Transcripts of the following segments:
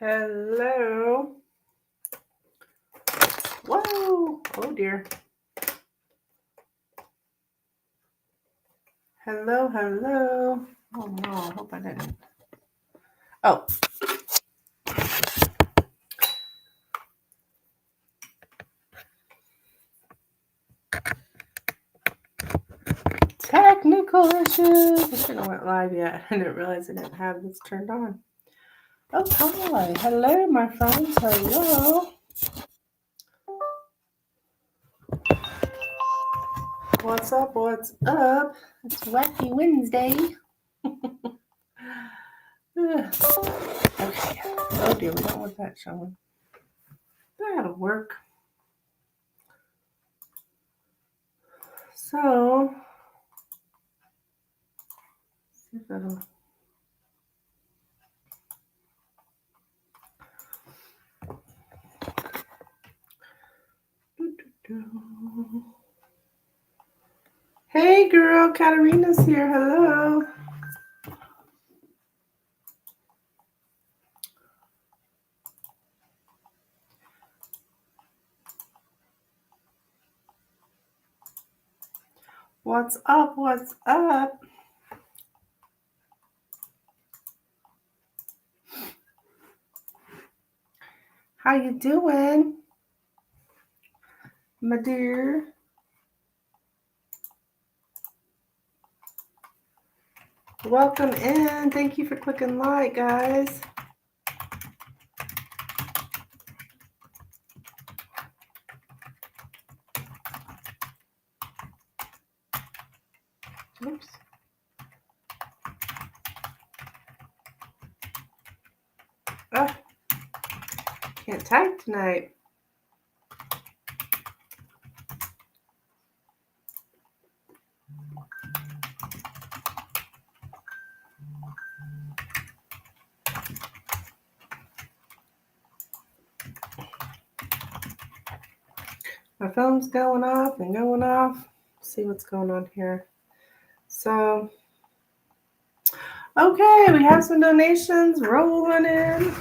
Hello. Whoa. Oh dear. Hello, hello. Oh no, I hope I didn't. Oh. Technical issues. I shouldn't have went live yet. I didn't realize I didn't have this turned on. Oh, hi. Hello, my friends. Hello. What's up? What's up? It's Wacky Wednesday. Okay. Oh dear, we don't want that showing. That'll work. So, see if that'll. Hey girl, Katarina's here. Hello. What's up? What's up? How you doing, my dear? Welcome in. Thank you for clicking like, guys. Oops. Oh, can't type tonight. My phone's going off and going off. Let's see what's going on here. So, okay, we have some donations rolling in.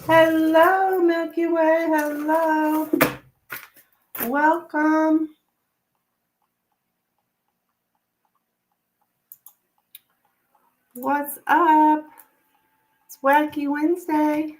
Hello, Milky Way. Hello. Welcome. What's up? It's Wacky Wednesday.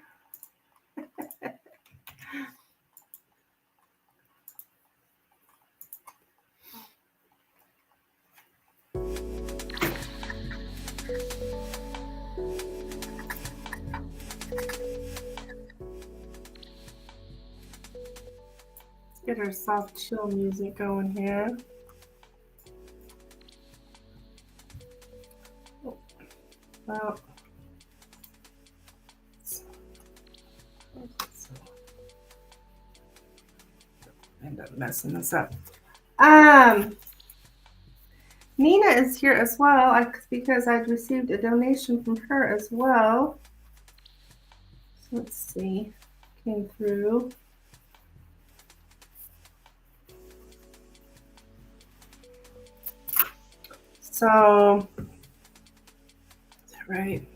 Get our soft chill music going here. Well, end up messing this up. Nina is here as well because I'd received a donation from her as well. So let's see, came through. So, is that right?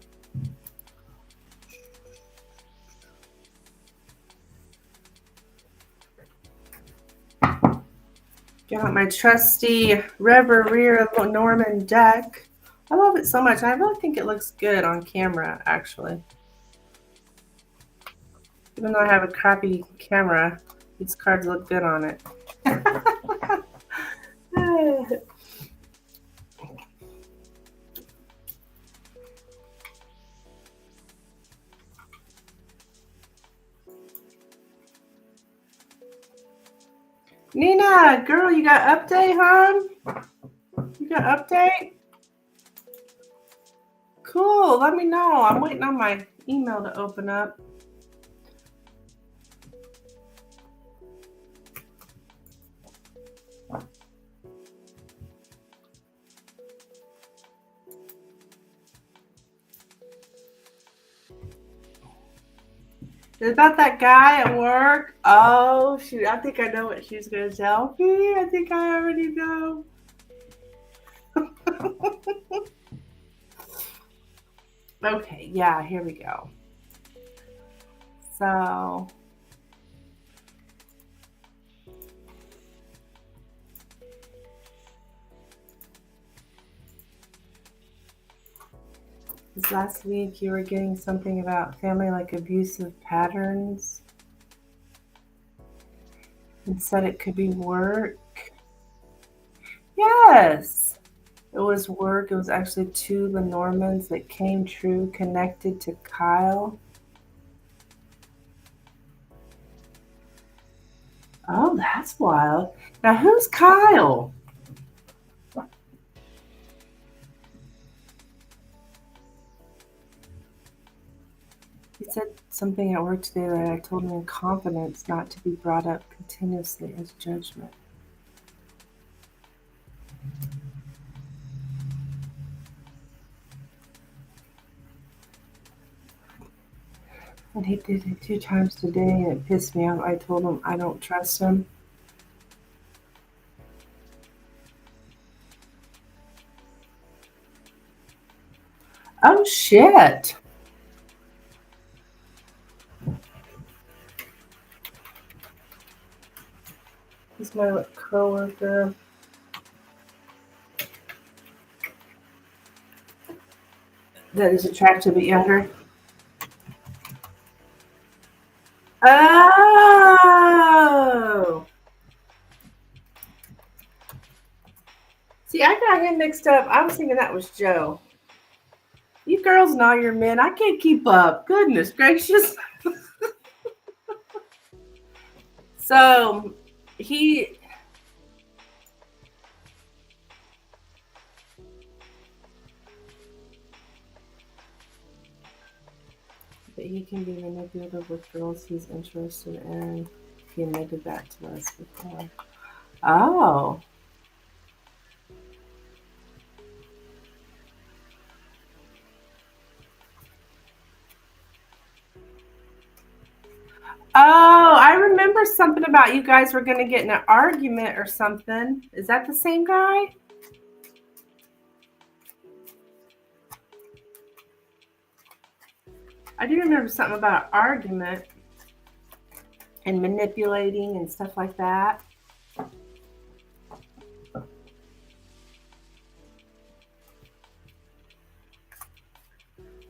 Got my trusty Reverie Lenormand deck. I love it so much. I really think it looks good on camera, actually. Even though I have a crappy camera, these cards look good on it. Nina, girl, you got update, hon? You got update? Cool, let me know. I'm waiting on my email to open up. It's about that guy at work. Oh, shoot. I think I know what she's going to tell me. I think I already know. Okay, yeah, here we go. So this last week you were getting something about family like abusive patterns and said it could be work. Yes, it was work. It was actually two Lenormands that came true connected to Kyle. Oh, that's wild. Now, who's Kyle? He said something at work today that I told him in confidence not to be brought up continuously as judgment. And he did it 2 times today and it pissed me off. I told him I don't trust him. Oh, shit. He's my coworker. That is attractive but younger. Oh! See, I got him mixed up. I was thinking that was Joe. You girls and all your men, I can't keep up. Goodness gracious. So, he... But he can be manipulative with girls he's interested in. He admitted that to us before. Oh. Oh, I remember something about you guys were going to get in an argument or something. Is that the same guy? I do remember something about an argument and manipulating and stuff like that.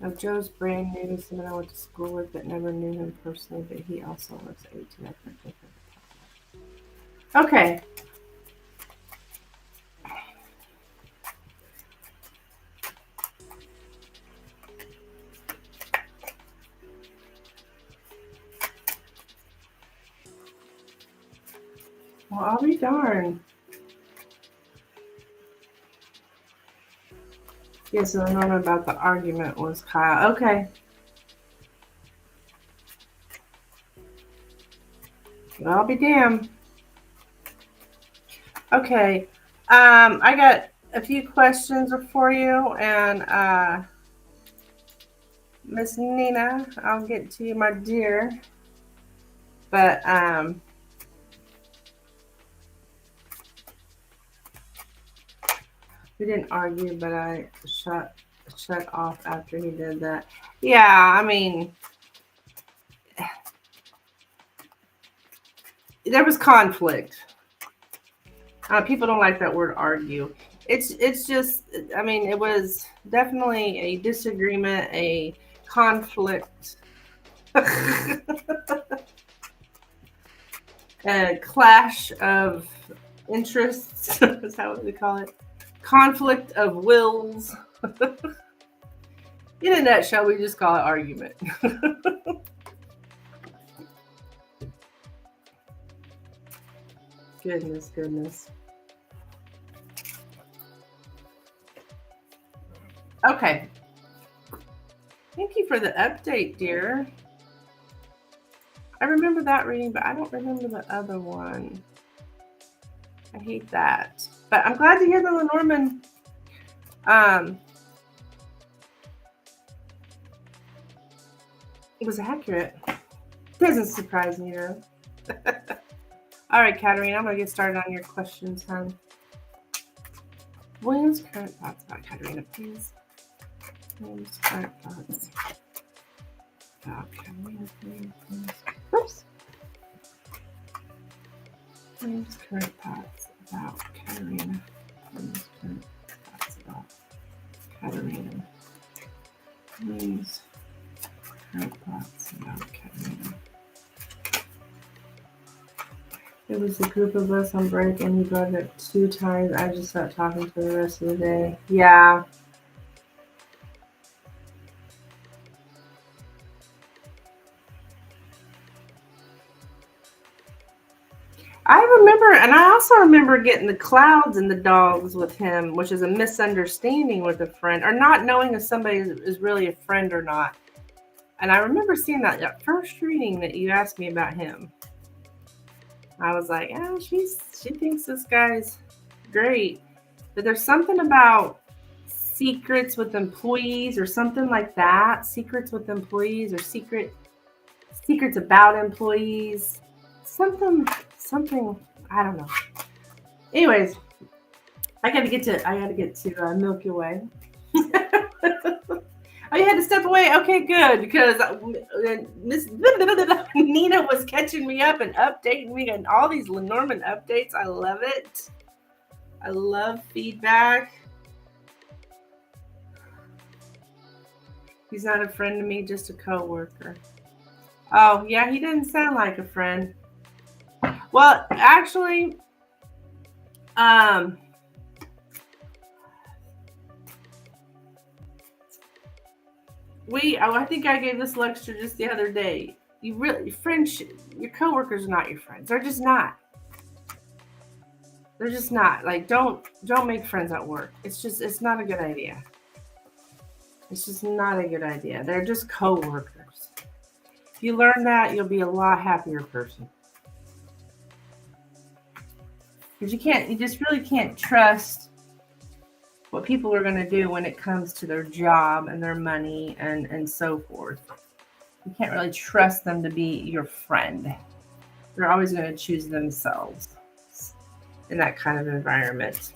Now, Joe's brand new, someone I went to school with but never knew him personally, but he also works at 18. Okay. Well, I'll be darned. Yes, the one about the argument was Kyle. Okay. Well, I'll be damned. Okay. I got a few questions for you, and Miss Nina, I'll get to you, my dear. But we didn't argue, but I shut off after he did that. Yeah, I mean, there was conflict. People don't like that word argue. It's just, I mean, it was definitely a disagreement, a conflict, a clash of interests. Is that what we call it? Conflict of wills. In a nutshell, we just call it argument. Goodness. Okay. Thank you for the update, dear. I remember that reading, but I don't remember the other one. I hate that. But I'm glad to hear the Lenormand. It was accurate. Doesn't surprise me, though. All right, Katerina, I'm going to get started on your questions, hon. William's current thoughts about Katerina, please. William's current thoughts about Katerina. Oops. William's current thoughts about Katerina. William's current thoughts about Katerina. William's current thoughts about Katerina. It was a group of us on break, and he brought it 2 times. I just stopped talking for the rest of the day. Yeah. I remember, and I also remember getting the clouds and the dogs with him, which is a misunderstanding with a friend, or not knowing if somebody is really a friend or not. And I remember seeing that first reading that you asked me about him. I was like, oh, she thinks this guy's great. But there's something about secrets with employees or something like that. Secrets with employees or secrets about employees. Something, I don't know. Anyways, I gotta get to Milky Way. Oh, you had to step away? Okay, good, because Miss Nina was catching me up and updating me on all these Lenormand updates. I love it. I love feedback. He's not a friend to me, just a coworker. Oh, yeah, he didn't sound like a friend. Well, actually, I think I gave this lecture just the other day. Friendship, your coworkers are not your friends. They're just not. They're just not. Like, don't make friends at work. It's not a good idea. It's just not a good idea. They're just coworkers. If you learn that, you'll be a lot happier person. Because you just really can't trust what people are going to do when it comes to their job and their money and so forth. You can't really trust them to be your friend. They're always going to choose themselves in that kind of environment.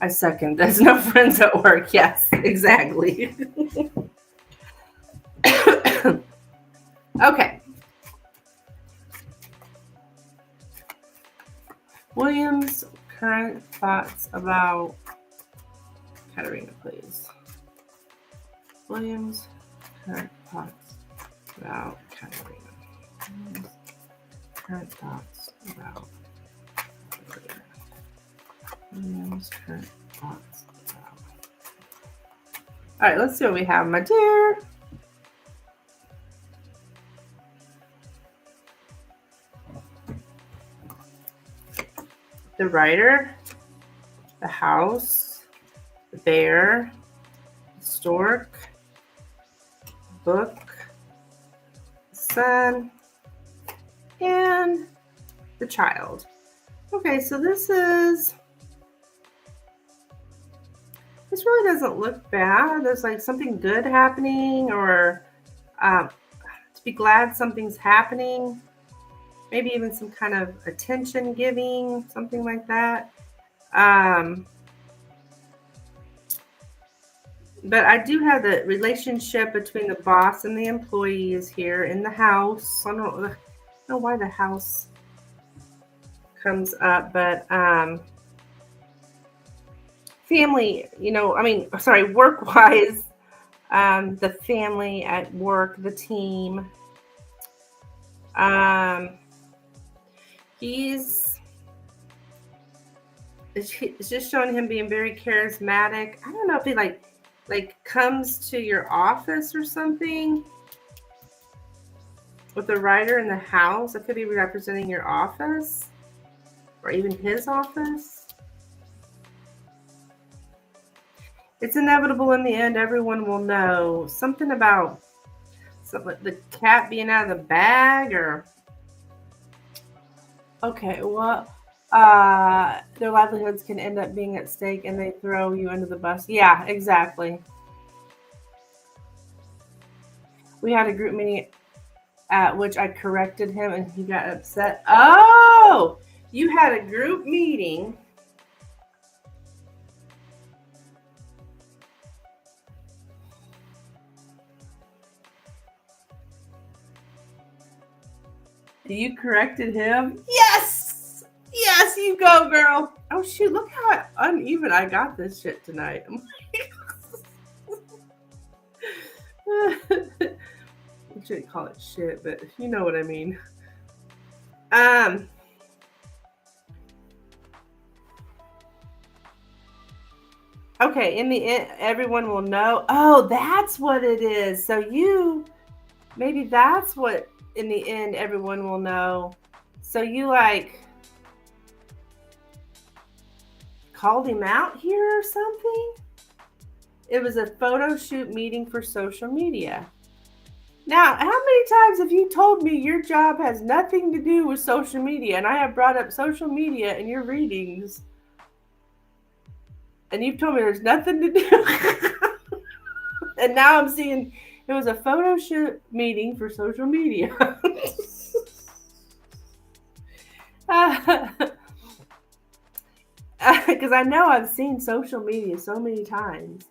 I second. There's no friends at work. Yes, exactly. Okay. William's current thoughts about Katerina, please. William's current thoughts about Katerina. William's current thoughts about Katerina. William's current thoughts about. All right, let's see what we have, my dear. The writer, the house, the bear, the stork, the book, the sun, and the child. Okay, so this really doesn't look bad. There's like something good happening, or to be glad something's happening. Maybe even some kind of attention giving, something like that. But I do have the relationship between the boss and the employees here in the house. I don't know why the house comes up, but family, work-wise, the family at work, the team. It's just showing him being very charismatic. I don't know if he like comes to your office or something. With the writer in the house, it could be representing your office or even his office. It's inevitable in the end. Everyone will know. Something about the cat being out of the bag, or okay, well, their livelihoods can end up being at stake and they throw you under the bus. Yeah, exactly. We had a group meeting at which I corrected him and he got upset. Oh, you had a group meeting You corrected him? Yes! Yes, you go, girl. Oh, shoot. Look how uneven I got this shit tonight. I shouldn't call it shit, but you know what I mean. Okay, in the end, everyone will know. Oh, that's what it is. So maybe that's what in the end everyone will know. So you like called him out here or something? It was a photo shoot meeting for social media. Now, how many times have you told me your job has nothing to do with social media, and I have brought up social media in your readings, and you've told me there's nothing to do? And now I'm seeing it was a photo shoot meeting for social media. Because I know I've seen social media so many times.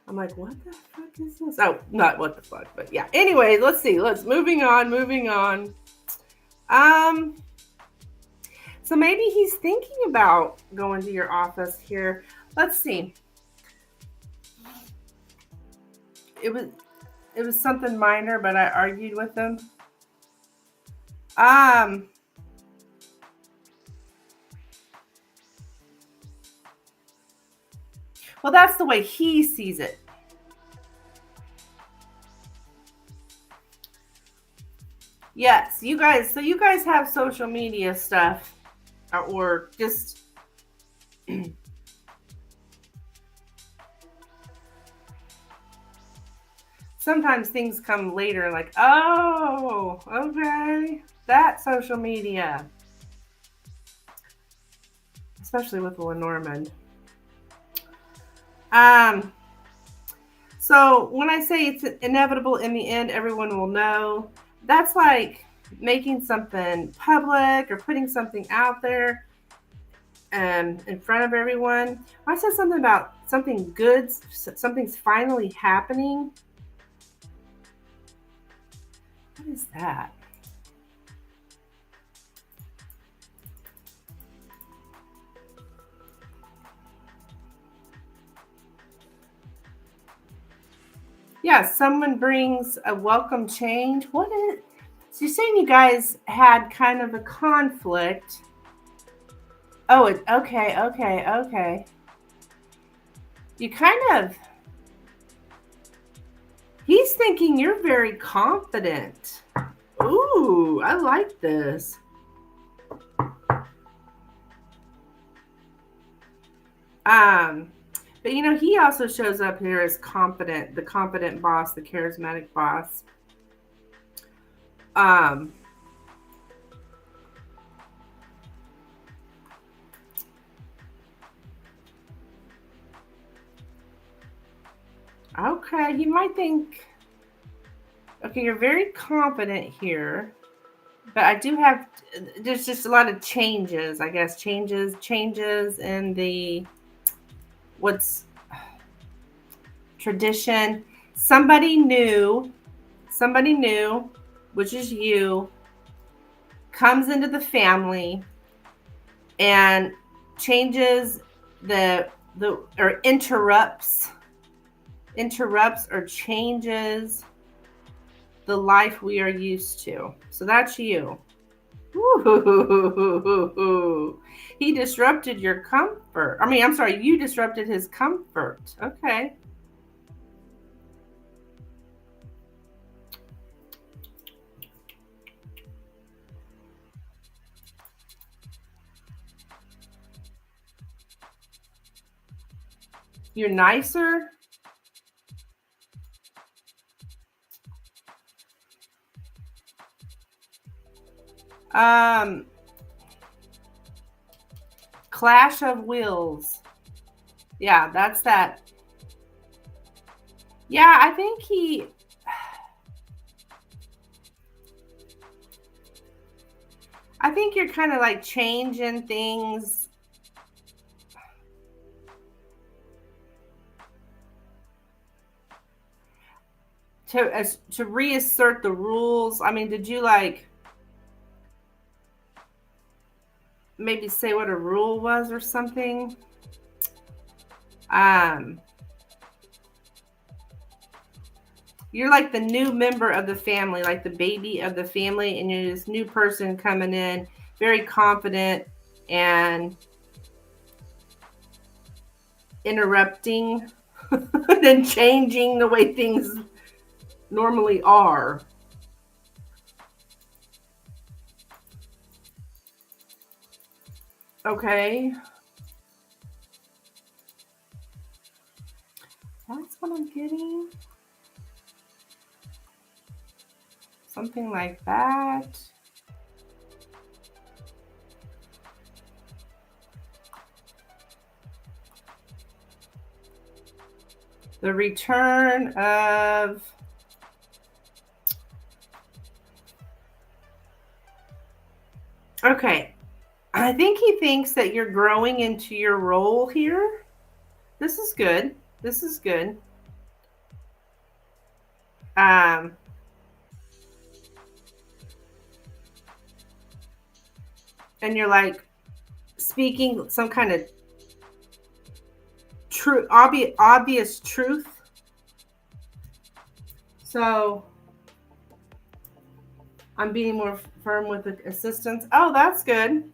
I'm like, what the fuck is this? Oh, not what the fuck, but yeah. Anyway, let's see. Moving on. So maybe he's thinking about going to your office here. Let's see. It was something minor, but I argued with him. Well, that's the way he sees it. Yes, you guys. So you guys have social media stuff, or just sometimes things come later. Like, oh, okay, that social media, especially with Lenormand. So when I say it's inevitable in the end, everyone will know. That's like making something public or putting something out there in front of everyone. I said something about something good, something's finally happening. What is that? Yeah, someone brings a welcome change. What is? So you're saying you guys had kind of a conflict. Oh, okay. You kind of. He's thinking you're very confident. Ooh, I like this. But he also shows up here as confident, the confident boss, the charismatic boss. Okay, he might think, okay, you're very confident here, but I do have, there's just a lot of changes, I guess, changes in the, what's tradition. Somebody new, which is you, comes into the family and changes or interrupts or changes the life we are used to. So that's you. Ooh. He disrupted your comfort. You disrupted his comfort. Okay. You're nicer. Clash of Wills. Yeah, that's that. Yeah, I think you're kind of like changing things. to reassert the rules. I mean, did you like maybe say what a rule was or something? You're like the new member of the family, like the baby of the family, and you're this new person coming in, very confident and interrupting and changing the way things normally are. Okay. That's what I'm getting. Something like that. The return of okay. I think he thinks that you're growing into your role here. This is good. This is good. Um, and you're like speaking some kind of true, obvious truth. So I'm being more firm with the assistance. Oh, that's good.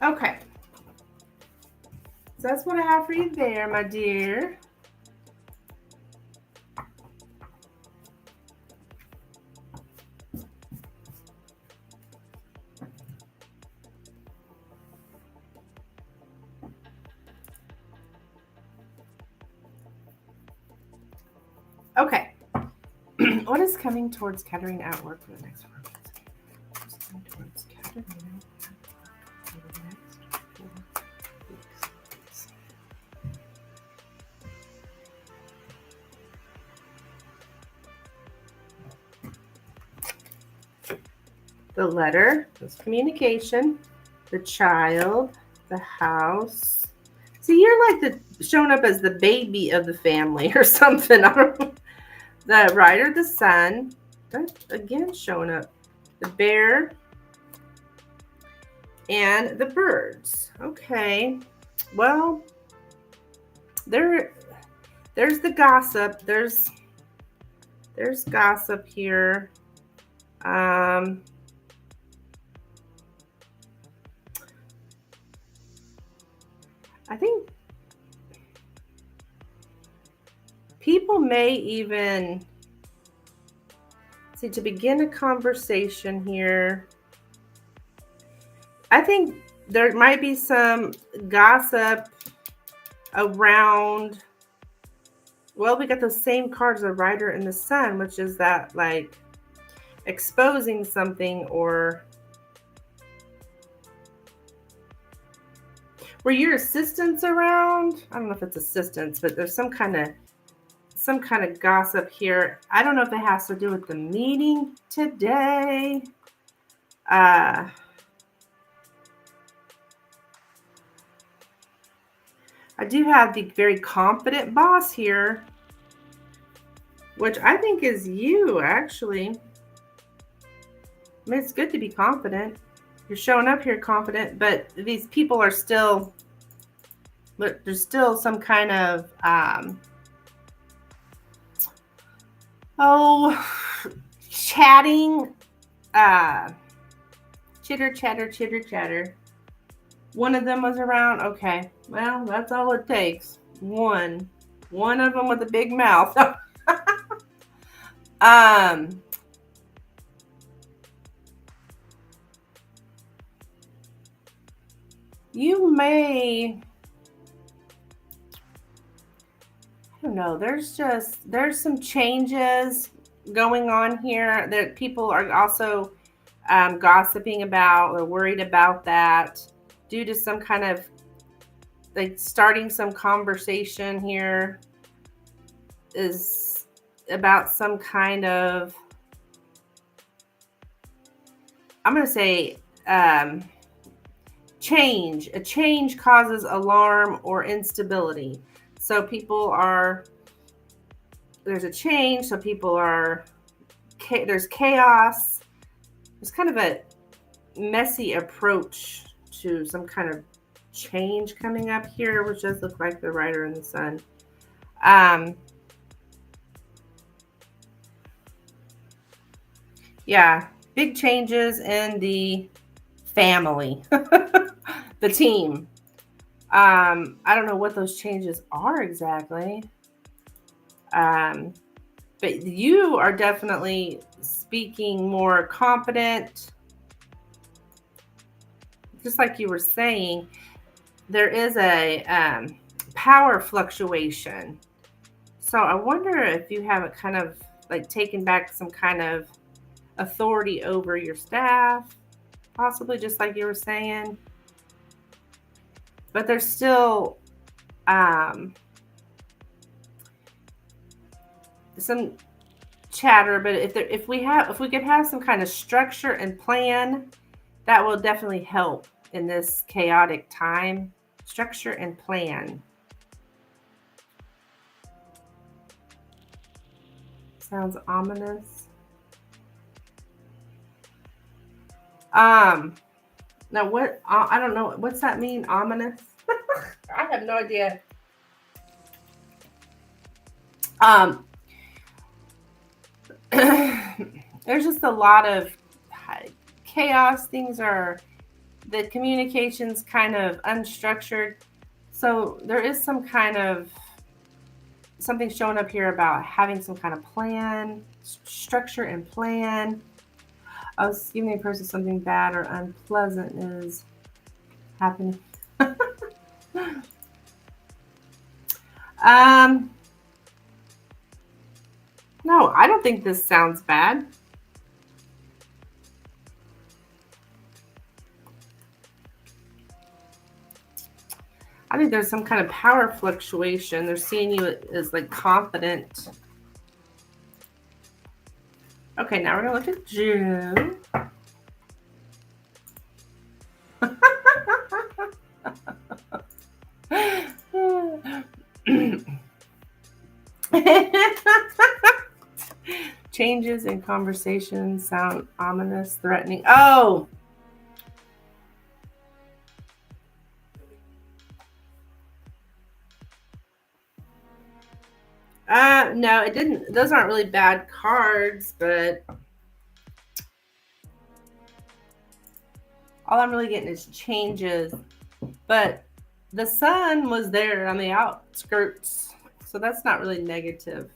Okay. So that's what I have for you there, my dear. Okay. What is coming towards Kettering at work for the next 4 weeks? What is coming towards Kettering at work for the next 4 weeks? The letter, that's communication, the child, the house. See, you're like the showing up as the baby of the family or something. I don't know. The rider, the sun, that's again showing up. The bear and the birds. Okay. Well, there's the gossip. There's gossip here. I think people may even see to begin a conversation here. I think there might be some gossip around. Well, we got those same cards, the rider and the sun, which is that like exposing something or were your assistants around? I don't know if it's assistants, but there's some kind of gossip here. I don't know if it has to do with the meeting today. I do have the very confident boss here, which I think is you, actually. I mean, it's good to be confident. You're showing up here confident, but these people are still, but there's still some kind of, chatting, chitter, chatter, chitter, chatter. One of them was around. Okay, well, that's all it takes. One of them with a big mouth. You may, I don't know, there's some changes going on here that people are also gossiping about or worried about that due to some kind of like starting some conversation here is about some kind of, I'm going to say, change. A change causes alarm or instability. So there's a change, so there's chaos. There's kind of a messy approach to some kind of change coming up here, which does look like the Rider and the Sun. Yeah, big changes in the family, the team. I don't know what those changes are exactly. But you are definitely speaking more confident. Just like you were saying, there is a power fluctuation. So I wonder if you haven't kind of like taken back some kind of authority over your staff, possibly, just like you were saying. But there's still some chatter. But if we could have some kind of structure and plan, that will definitely help in this chaotic time. Structure and plan. Sounds ominous. Now what? I don't know. What's that mean? Ominous? I have no idea. There's just a lot of chaos. The communication's kind of unstructured. So there is some kind of something showing up here about having some kind of plan, structure and plan. I was giving a person something bad or unpleasant is happening. No, I don't think this sounds bad. I think there's some kind of power fluctuation. They're seeing you as like confident. Okay, now we're gonna look at June. Changes in conversation sound ominous, threatening. Oh! No, it didn't. Those aren't really bad cards, but all I'm really getting is changes. But the Sun was there on the outskirts, so that's not really negative.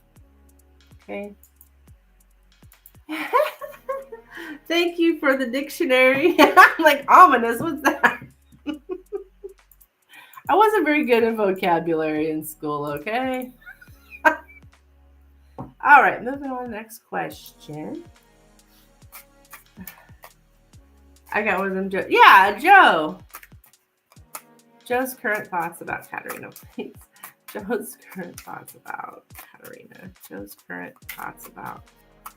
Okay. Thank you for the dictionary. I'm like, ominous, what's that? I wasn't very good in vocabulary in school, okay? All right, moving on to the next question. I got one of them, Joe. Yeah, Joe. Joe's current thoughts about Katerina, please. Joe's current thoughts about Katerina. Joe's current thoughts about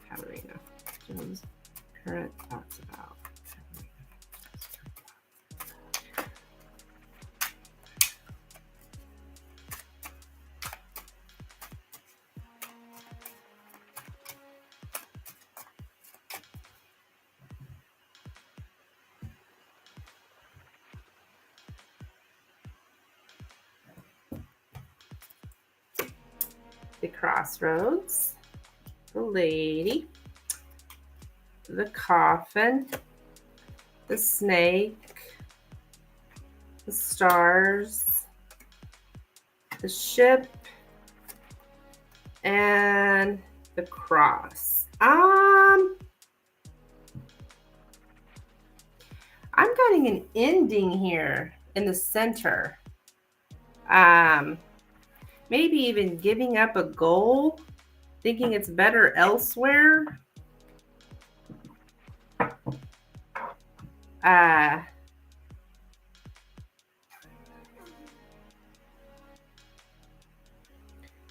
Katerina. Joe's current thoughts about Katerina. The crossroads, the lady, the coffin, the snake, the stars, the ship, and the cross. I'm getting an ending here in the center. Maybe even giving up a goal, thinking it's better elsewhere.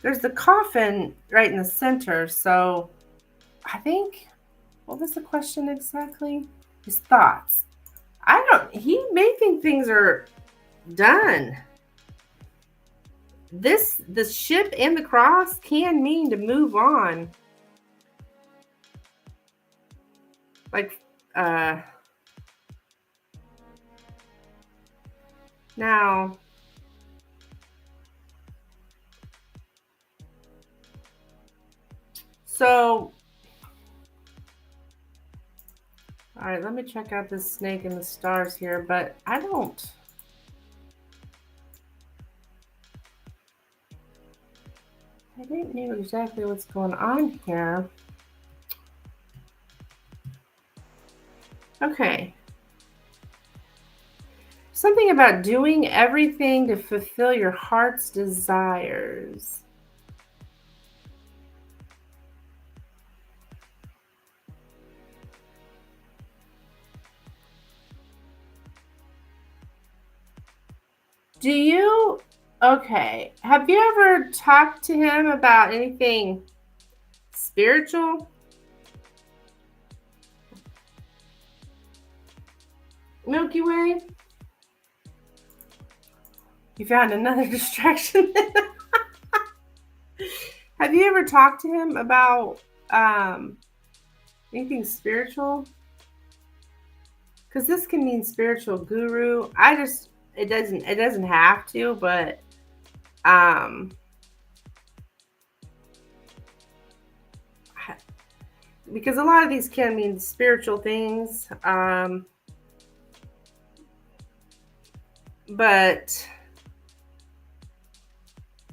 There's the coffin right in the center. So I think, what was the question exactly? His thoughts. He may think things are done. The ship and the cross can mean to move on. Like, now, so, all right, let me check out this snake in the stars here, but I didn't know exactly what's going on here. Okay. Something about doing everything to fulfill your heart's desires. Do you, okay, have you ever talked to him about anything spiritual? Milky Way? You found another distraction. Have you ever talked to him about anything spiritual? Because this can mean spiritual guru. It doesn't have to, but because a lot of these can mean spiritual things. But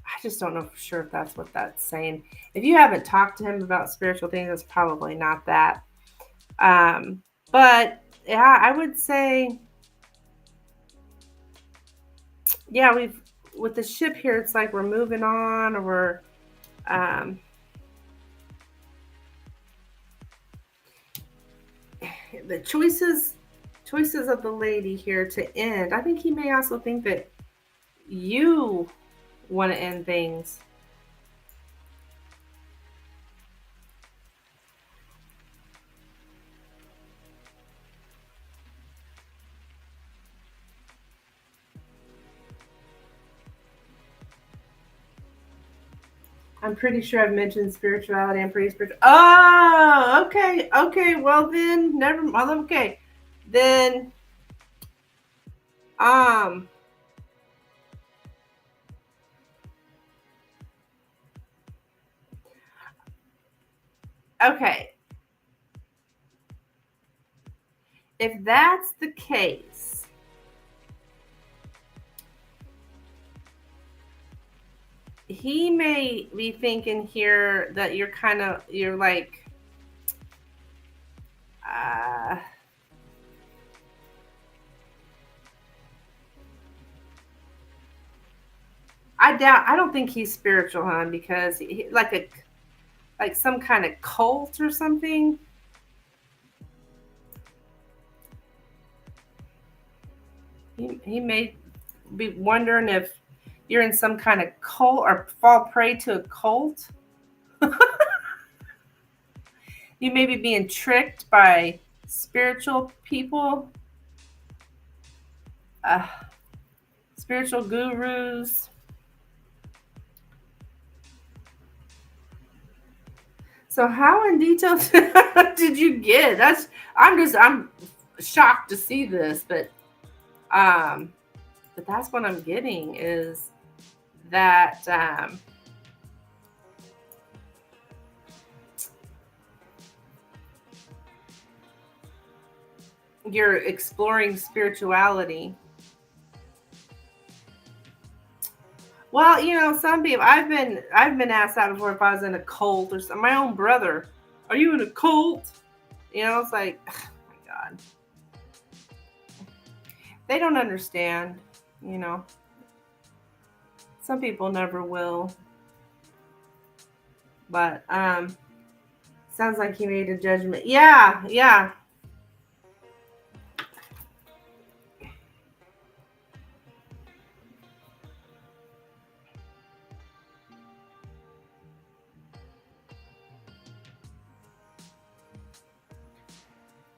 I just don't know for sure if that's what that's saying. If you haven't talked to him about spiritual things, it's probably not that. But yeah, I would say, yeah, with the ship here, it's like we're moving on, or we're the choices of the lady here to end. I think he may also think that you want to end things. I'm pretty sure I've mentioned spirituality. I'm pretty spiritual. Oh, okay. Okay. Well, then, never mind. Okay. Then, um, okay. If that's the case, he may be thinking here that you're like, I don't think he's spiritual, hon, because like some kind of cult or something. He may be wondering if you're in some kind of cult or fall prey to a cult. You may be being tricked by spiritual people, uh, spiritual gurus. So how in detail did you get? I'm shocked to see this, but that's what I'm getting is that you're exploring spirituality. Well, some people I've been asked that before if I was in a cult or something. My own brother, are you in a cult? It's like, oh my God. They don't understand, Some people never will. But sounds like he made a judgment. Yeah, yeah.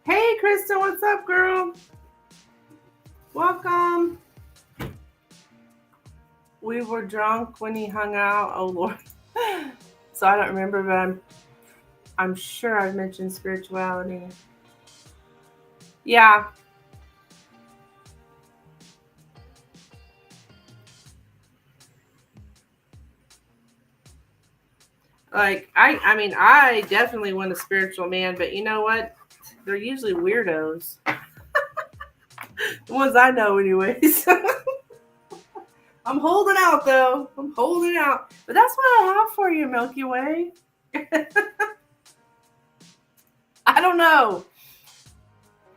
Hey, Krista, what's up, girl? Welcome. We were drunk when he hung out. Oh Lord. So I don't remember, but I'm sure I mentioned spirituality. Yeah. Like I mean, I definitely want a spiritual man, but you know what? They're usually weirdos. The ones I know, anyways. I'm holding out, though. I'm holding out. But that's what I have for you, Milky Way. I don't know.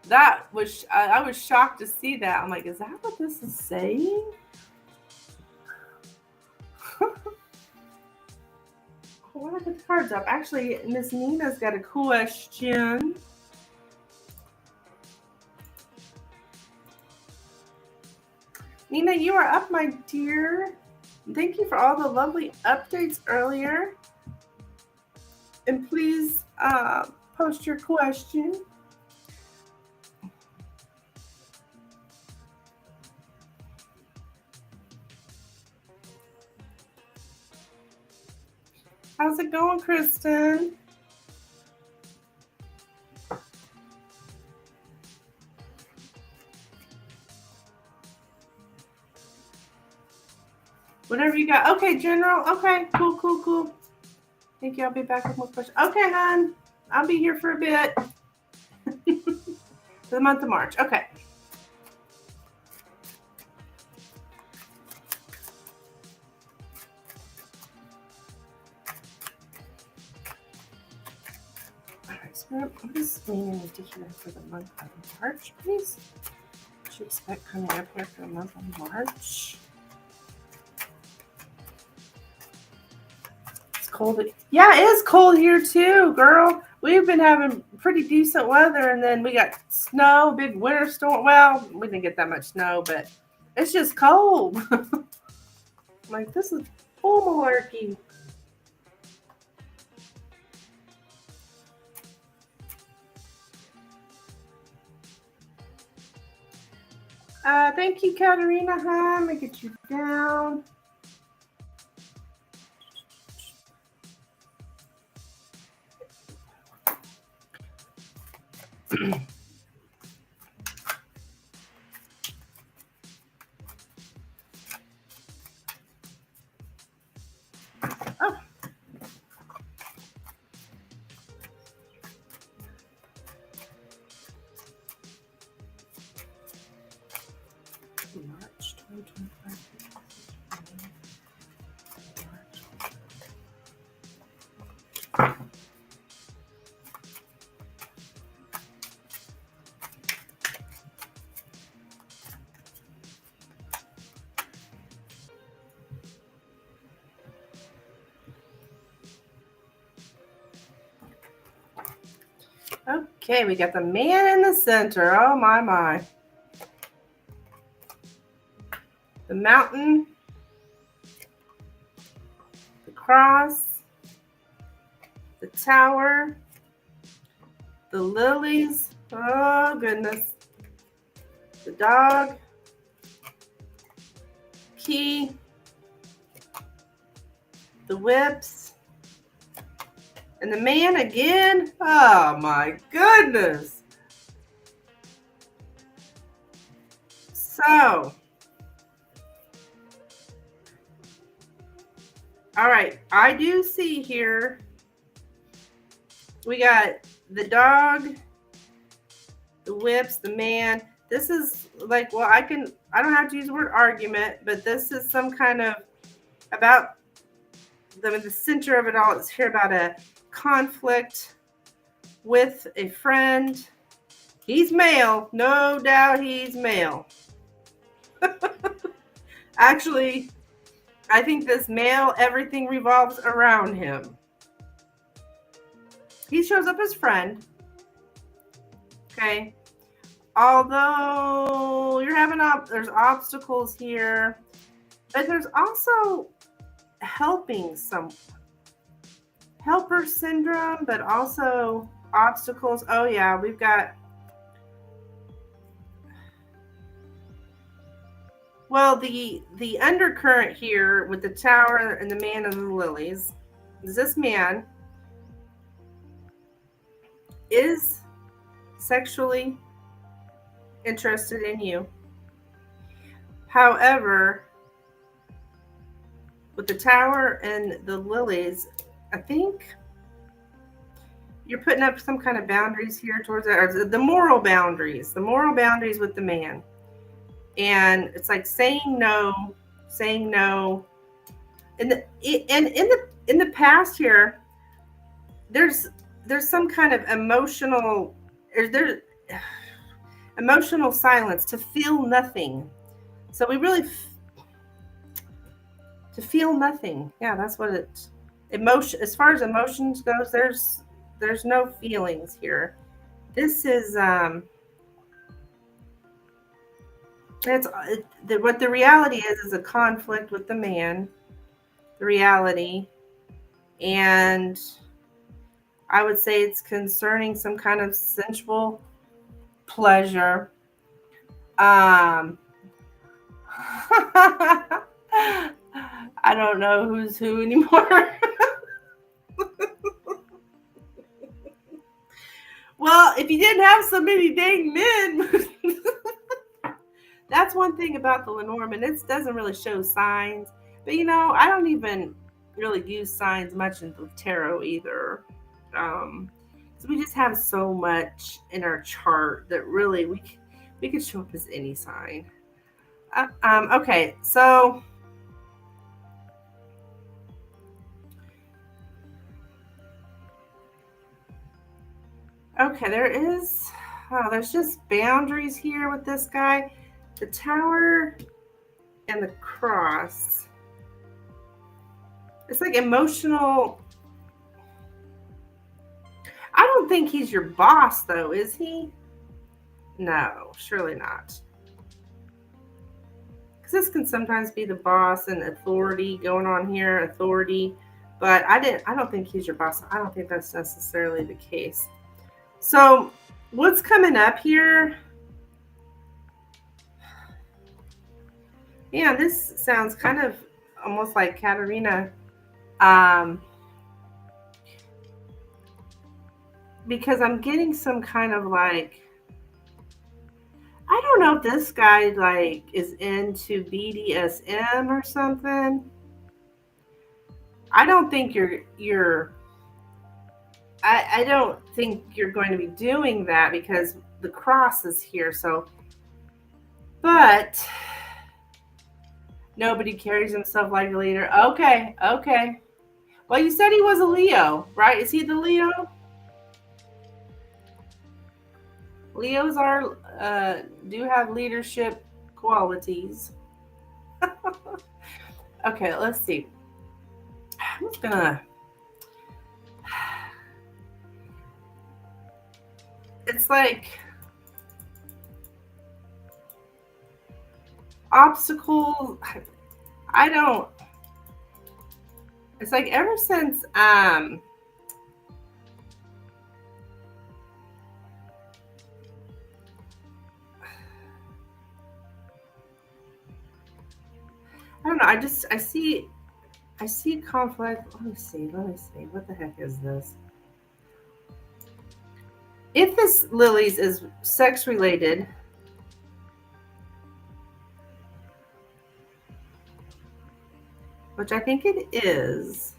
That was I was shocked to see that. I'm like, is that what this is saying? Why did I put the cards up? Actually, Miss Nina's got a question. Nina, you are up, my dear. Thank you for all the lovely updates earlier. And please post your question. How's it going, Kristen? Whatever you got. Okay, General. Okay, cool. Thank you. I'll be back with more questions. Okay, hon. I'll be here for a bit. For the month of March. Okay. All right, Spirit, what is meaning to hear for the month of March, please? What you expect coming up here for the month of March? It's cold. Yeah, it is cold here too, girl. We've been having pretty decent weather, and then we got snow, big winter storm. Well, we didn't get that much snow, but it's just cold. Like, this is full malarkey. Thank you, Katerina. Let me get you down. Oh. March 2025. Okay, we got the man in the center. Oh, my. The mountain. The cross. The tower. The lilies. Oh, goodness. The dog. Key. The whips. And the man again. Oh, my goodness. So, all right, I do see here we got the dog, the whips, the man. This is like, well, I don't have to use the word argument, but this is some kind of about the center of it all. It's here about a conflict with a friend. He's male, no doubt he's male. Actually, I think this male, everything revolves around him. He shows up as friend. Okay. Although you're having there's obstacles here, but there's also helping some helper syndrome, but also obstacles. Oh yeah, we've got Well, the undercurrent here with the Tower and the Man of the Lilies is this man is sexually interested in you. However, with the Tower and the Lilies, I think you're putting up some kind of boundaries here towards that, or the moral boundaries with the man. And it's like saying no. And in the past here, there's some kind of emotional silence, to feel nothing. So we really to feel nothing. Yeah, that's what it emotion as far as emotions goes, there's no feelings here. This is what the reality is a conflict with the man, the reality, and I would say it's concerning some kind of sensual pleasure. I don't know who's who anymore. Well, if you didn't have so many dang men, that's one thing about the Lenormand. It doesn't really show signs. But I don't even really use signs much in the tarot either. So we just have so much in our chart that really we could show up as any sign. Okay, so okay, there's just boundaries here with this guy. The Tower and the Cross. It's like emotional. I don't think he's your boss, though, is he? No, surely not. Because this can sometimes be the boss and authority going on here, authority. But I don't think he's your boss. I don't think that's necessarily the case. So what's coming up here? Yeah, this sounds kind of almost like Katarina. Because I'm getting some kind of like, I don't know if this guy like is into BDSM or something. I don't think I don't think you're going to be doing that because the Cross is here. So, but nobody carries himself like a leader. Okay. Well, you said he was a Leo, right? Is he the Leo? Leos do have leadership qualities. Okay, let's see. I'm just gonna. It's like obstacles. I don't. It's like ever since I don't know. I see conflict. Let me see. What the heck is this? If this Lily's is sex related, which I think it is,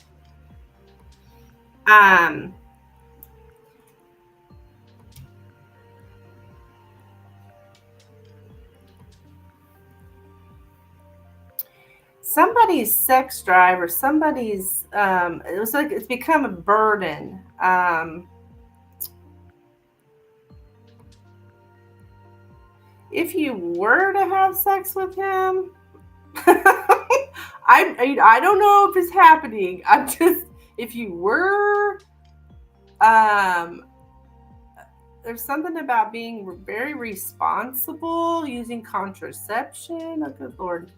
somebody's sex drive or somebody's it was like it's become a burden. If you were to have sex with him, I don't know if it's happening. I'm just, if you were, there's something about being very responsible, using contraception. Oh, good Lord.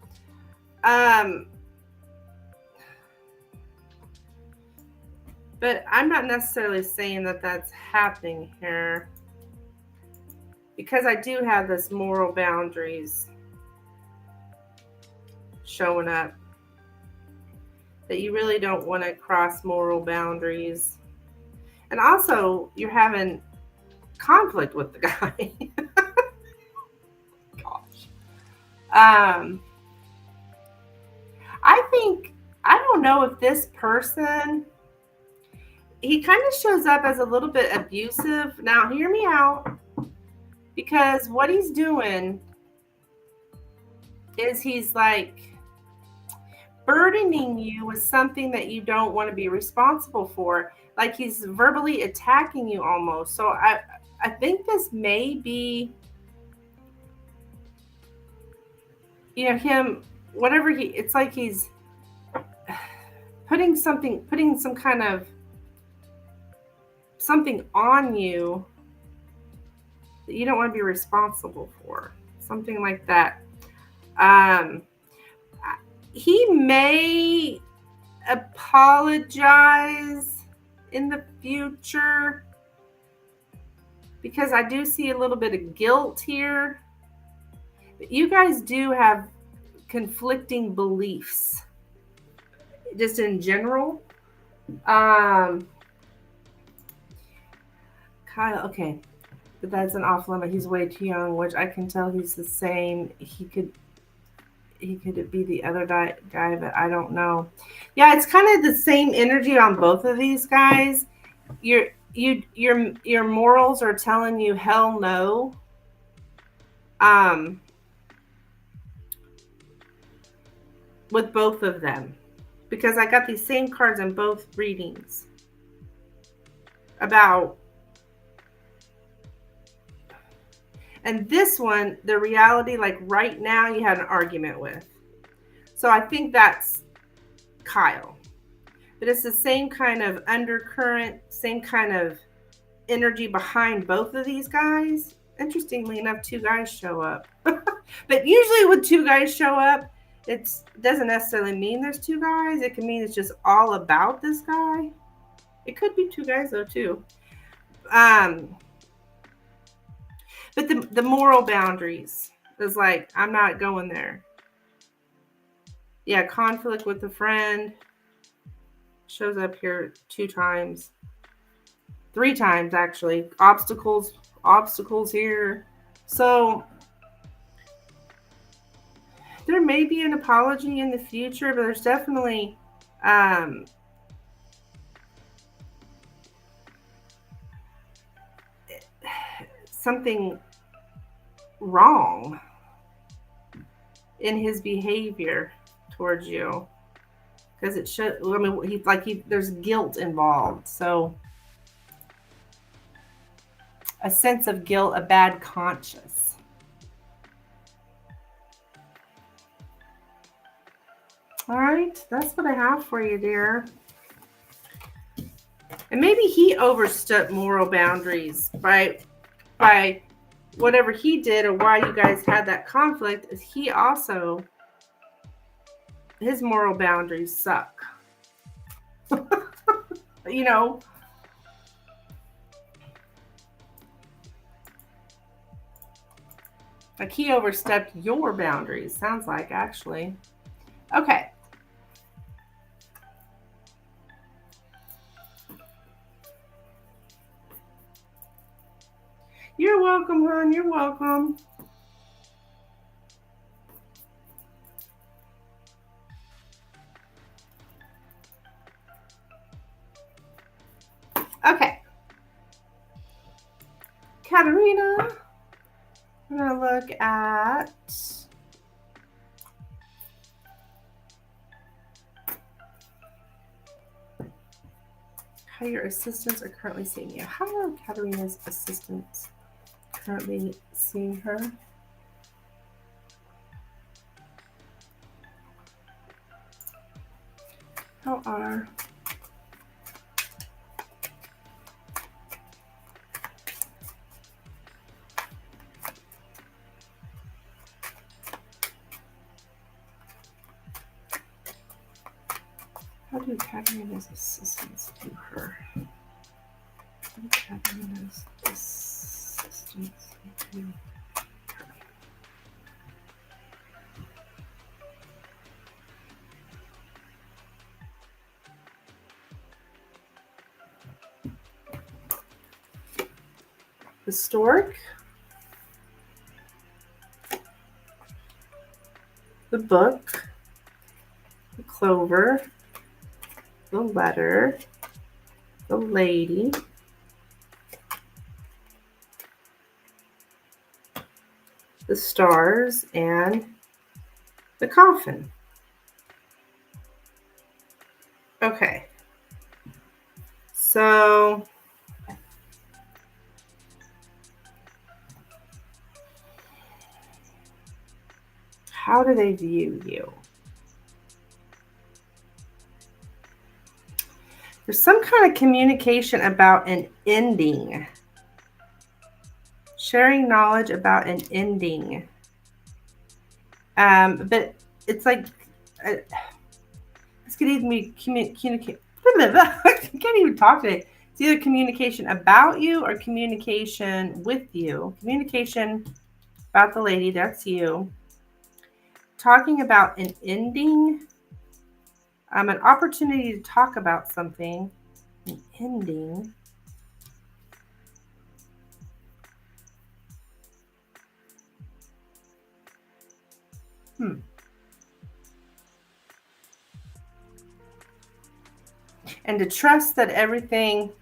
But I'm not necessarily saying that that's happening here, because I do have this moral boundaries. showing up. That you really don't want to cross moral boundaries. And also, you're having conflict with the guy. Gosh. I don't know if this person, he kind of shows up as a little bit abusive. Now, hear me out. Because what he's doing is he's like burdening you with something that you don't want to be responsible for. Like he's verbally attacking you almost. So I think this may be, him, whatever it's like he's putting some kind of something on you that you don't want to be responsible for. Something like that. He may apologize in the future because I do see a little bit of guilt here. But you guys do have conflicting beliefs, just in general. Kyle, okay, but that's an off limit. He's way too young, which I can tell he's the same. He could be the other guy, but I don't know. Yeah, it's kind of the same energy on both of these guys. Your morals are telling you hell no. With both of them, because I got these same cards in both readings about. And this one, the reality, like right now, you had an argument with. So I think that's Kyle. But it's the same kind of undercurrent, same kind of energy behind both of these guys. Interestingly enough, two guys show up. But usually when two guys show up, it doesn't necessarily mean there's two guys. It can mean it's just all about this guy. It could be two guys, though, too. But the moral boundaries is like, I'm not going there. Yeah, conflict with a friend shows up here 2 times. 3 times, actually. Obstacles here. So there may be an apology in the future, but there's definitely something wrong in his behavior towards you, because it should. I mean, there's guilt involved, so a sense of guilt, a bad conscience. All right, that's what I have for you, dear. And maybe he overstepped moral boundaries by whatever he did, or why you guys had that conflict. Is he also, his moral boundaries suck. Like he overstepped your boundaries, sounds like, actually. Okay. You're welcome, hon. You're welcome. Okay. Katerina, I'm going to look at how your assistants are currently seeing you. How are Katerina's assistants currently seeing her? How are how do Katerina's assistants do her? How do Katerina's assistants do her? the stork, the book, the clover, the letter, the lady, the stars, and the coffin. Okay. So how do they view you? There's some kind of communication about an ending. Sharing knowledge about an ending. But it's like, this could even be communicate. I can't even talk today. It's either communication about you or communication with you. Communication about the lady, that's you. Talking about an ending, an opportunity to talk about something, an ending. And to trust that everything,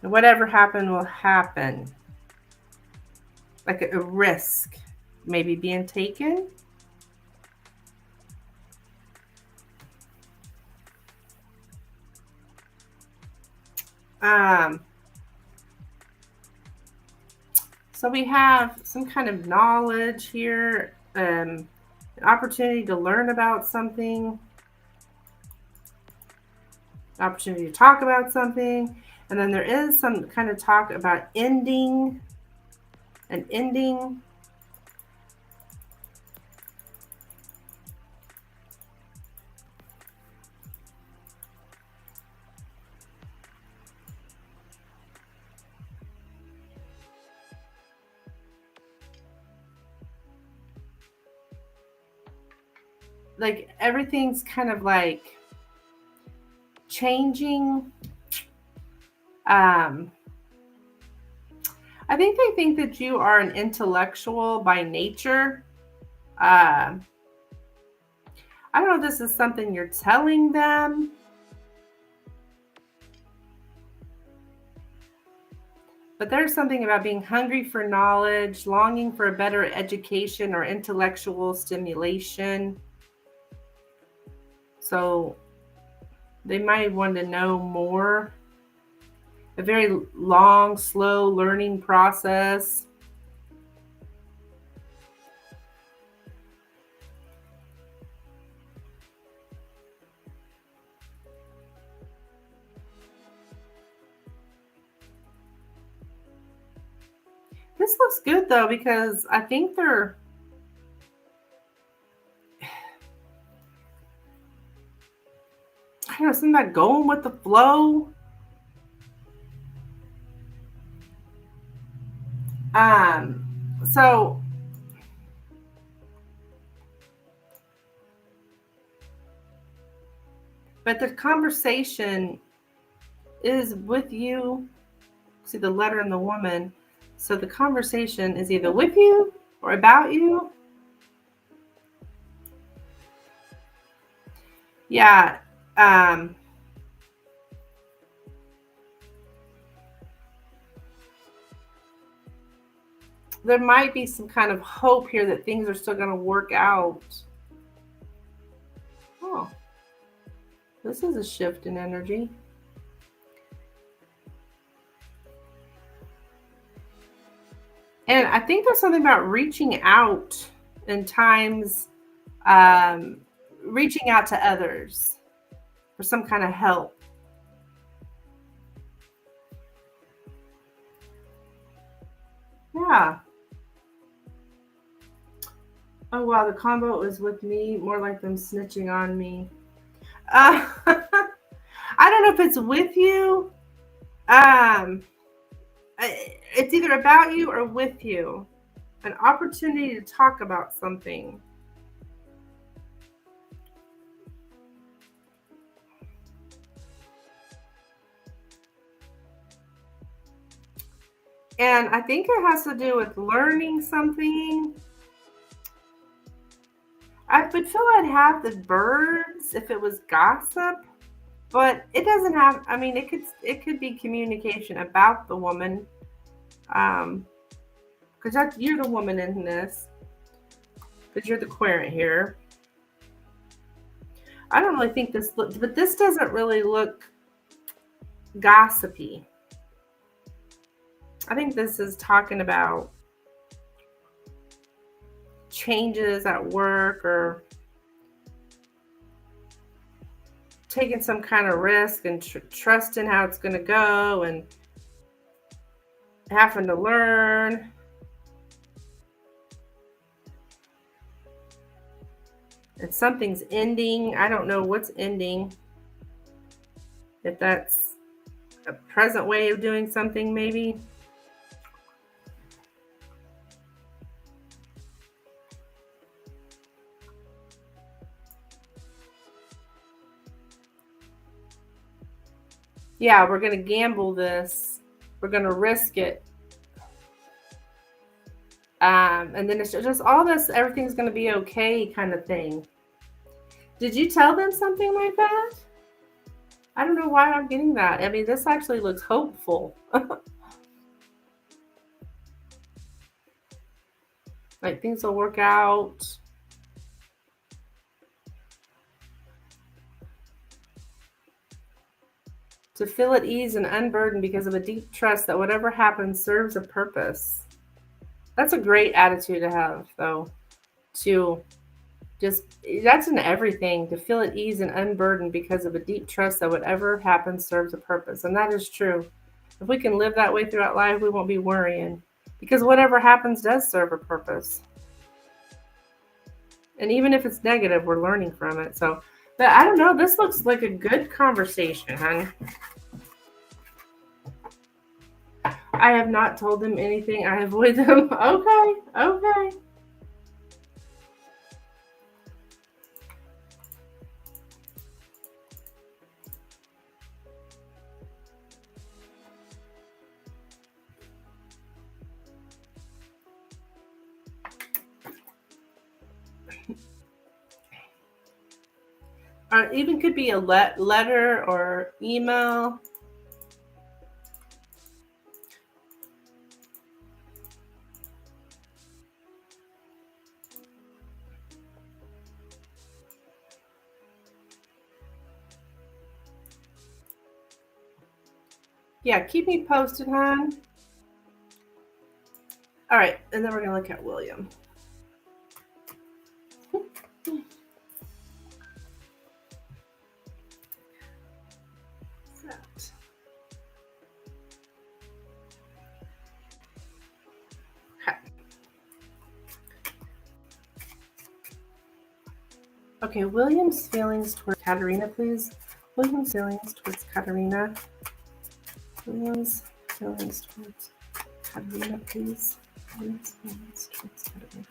whatever happened will happen. Like a risk maybe being taken. So we have some kind of knowledge here, an opportunity to learn about something, an opportunity to talk about something, and then there is some kind of talk about ending, an ending. Like everything's kind of like changing. I think they think that you are an intellectual by nature. I don't know if this is something you're telling them. But there's something about being hungry for knowledge, longing for a better education or intellectual stimulation. So they might want to know more. A very long, slow learning process. This looks good though, because I think they're, I don't know, something about going with the flow. So but the conversation is with you. See the letter and the woman. So the conversation is either with you or about you. Yeah. There might be some kind of hope here that things are still going to work out. Oh, this is a shift in energy. And I think there's something about reaching out in times, reaching out to others for some kind of help. Yeah. Oh, wow. The combo is with me, more like them snitching on me. I don't know if it's with you. It's either about you or with you. An opportunity to talk about something. And I think it has to do with learning something. I would feel I'd have the birds if it was gossip, but it doesn't have. I mean, it could be communication about the woman, because you're the woman in this, because you're the querent here. I don't really think this looks, but this doesn't really look gossipy. I think this is talking about changes at work or taking some kind of risk and trusting how it's going to go and having to learn. And something's ending. I don't know what's ending. If that's a present way of doing something, maybe. Yeah, we're going to gamble this. We're going to risk it. And then it's just all this, everything's going to be okay kind of thing. Did you tell them something like that? I don't know why I'm getting that. I mean, this actually looks hopeful. Like things will work out. To feel at ease and unburdened because of a deep trust that whatever happens serves a purpose. That's a great attitude to have, though. To just, that's in everything. To feel at ease and unburdened because of a deep trust that whatever happens serves a purpose. And that is true. If we can live that way throughout life, we won't be worrying. Because whatever happens does serve a purpose. And even if it's negative, we're learning from it. So, but I don't know. This looks like a good conversation, hon. I have not told them anything. I avoid them. Okay. Okay. Or even could be a letter or email. Yeah, keep me posted, hon. All right, and then we're going to look at William. Okay, William's feelings towards Katerina, please. William's feelings towards Katerina. William's feelings towards Katerina, please. William's feelings towards Katerina.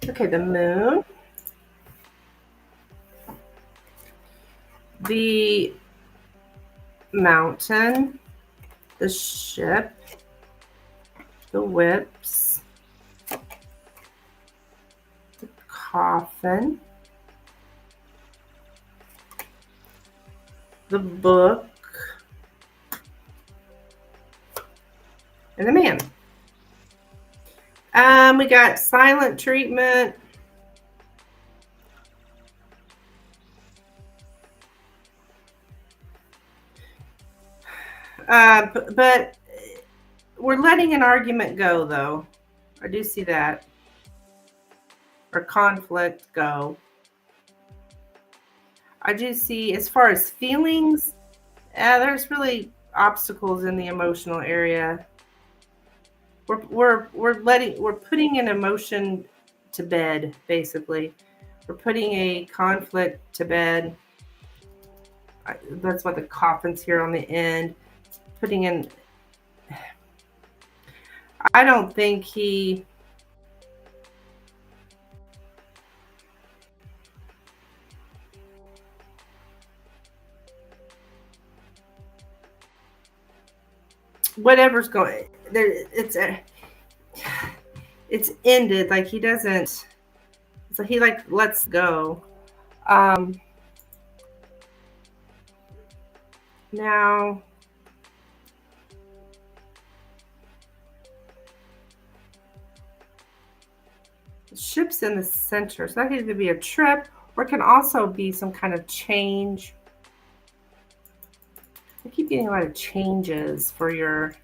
Okay, the moon, the mountain, the ship, the whips, the coffin, the book, and the man. We got silent treatment. But we're letting an argument go, though. I do see that. Or conflict go. I do see, as far as feelings, there's really obstacles in the emotional area. We're putting an emotion to bed, basically. We're putting a conflict to bed. That's what the coffin's here on the end. Putting in. I don't think he. Whatever's going there, it's ended. Like he doesn't. So he like lets go. Now. The ship's in the center, so that could either be a trip or it can also be some kind of change. I keep getting a lot of changes for your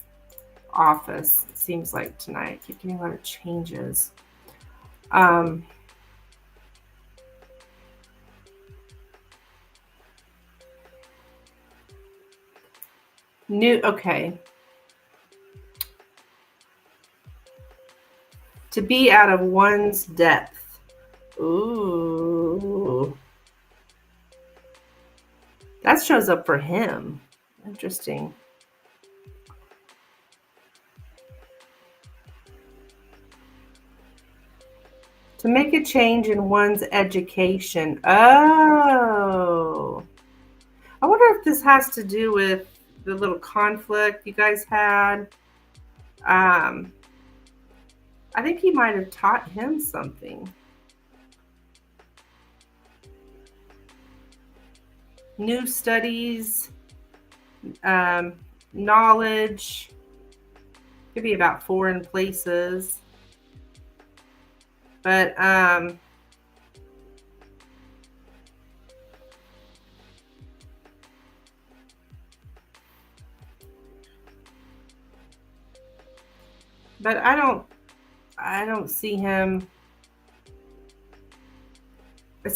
office, it seems like tonight. I keep getting a lot of changes. Okay. To be out of one's depth. Ooh. That shows up for him. Interesting. To make a change in one's education. Oh. I wonder if this has to do with the little conflict you guys had. I think he might have taught him something. New studies, knowledge. Could be about foreign places. But I don't see him.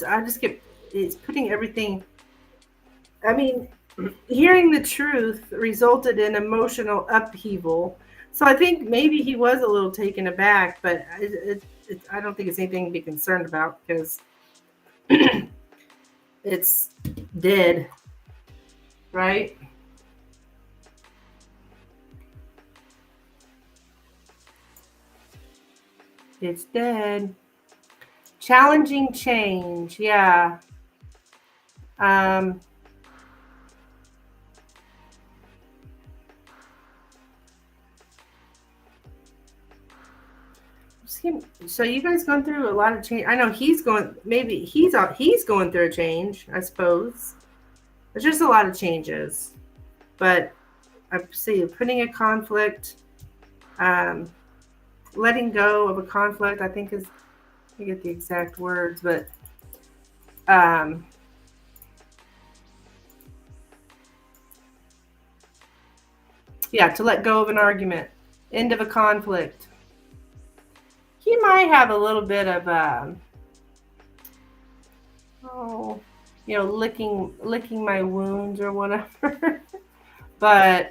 I just get, it's putting everything. I mean, hearing the truth resulted in emotional upheaval. So I think maybe he was a little taken aback, but I don't think it's anything to be concerned about because it's dead, right? It's dead. Challenging change, yeah. So you guys going through a lot of change. I know he's going. Maybe he's going through a change. I suppose there's just a lot of changes, but I see putting a conflict, letting go of a conflict. I think is, I get the exact words, but yeah, to let go of an argument, end of a conflict. He might have a little bit of licking my wounds or whatever. But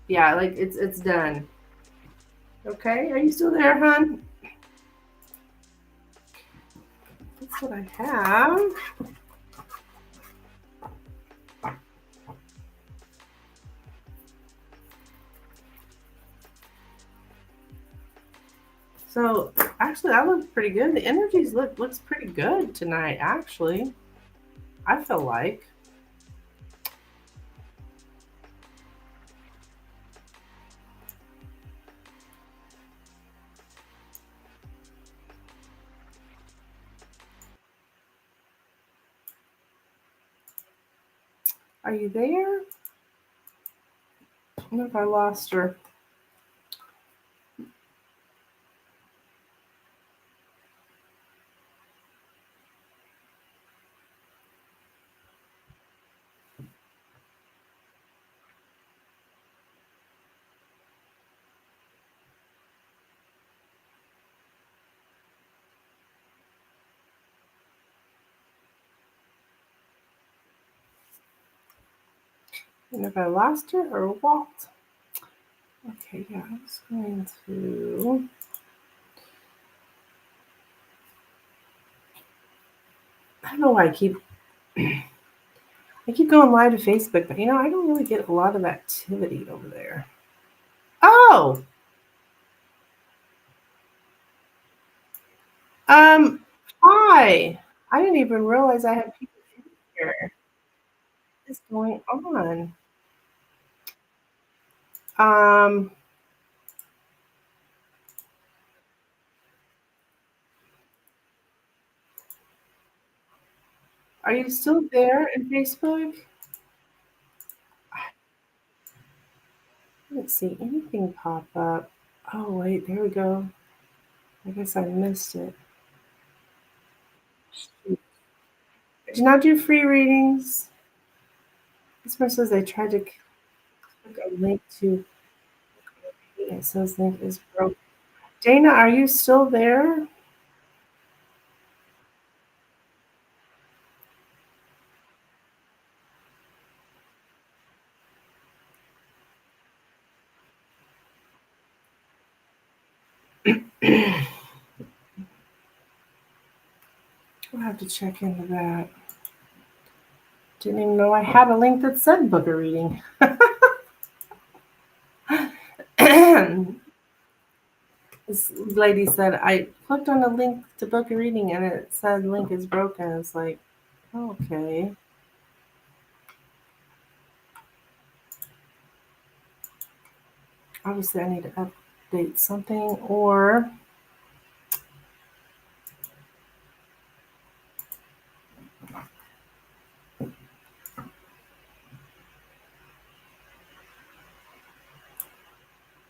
yeah, like it's done. Okay, are you still there, hon? That's what I have. So actually, that looks pretty good. The energies looks pretty good tonight. Actually, I feel like. Are you there? I don't know if I lost her. I don't know if I lost her or what. Okay, yeah, I was going to. I don't know why I keep going live to Facebook, but I don't really get a lot of activity over there. Oh, um, hi. I didn't even realize I had people here. What is going on? Um, are you still there in Facebook? I didn't see anything pop up. Oh, wait, there we go. I guess I missed it. Shoot. Did you not do free readings? This one says I tried to click a link to. It says link is broken. Dana, are you still there? I'll have to check into that. Didn't even know I had a link that said book a reading. This lady said I clicked on a link to book a reading and it said link is broken. It's like, okay. Obviously, I need to update something or.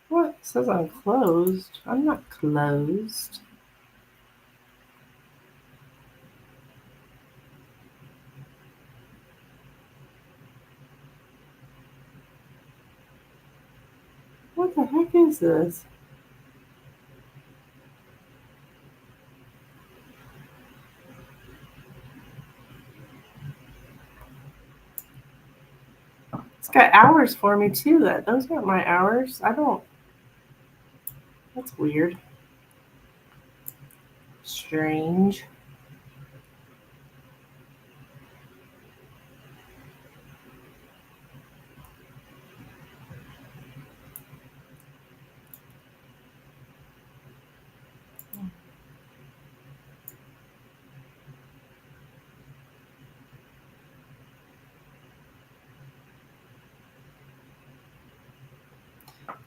What? It says I'm closed. I'm not closed. What the heck is this? It's got hours for me too. Those aren't my hours. I don't. That's weird. Strange.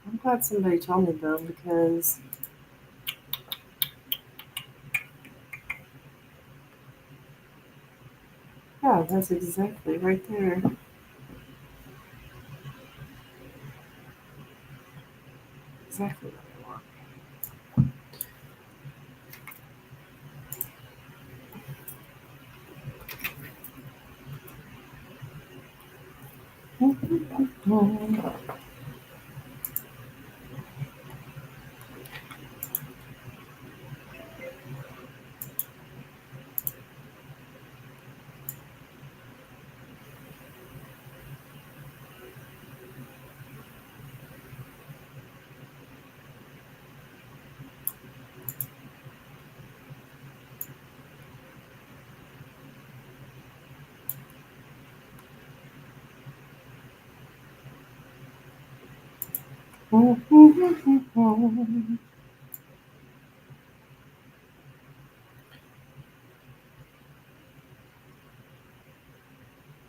I'm glad somebody told me though because yeah, that's exactly right there. Exactly what I want.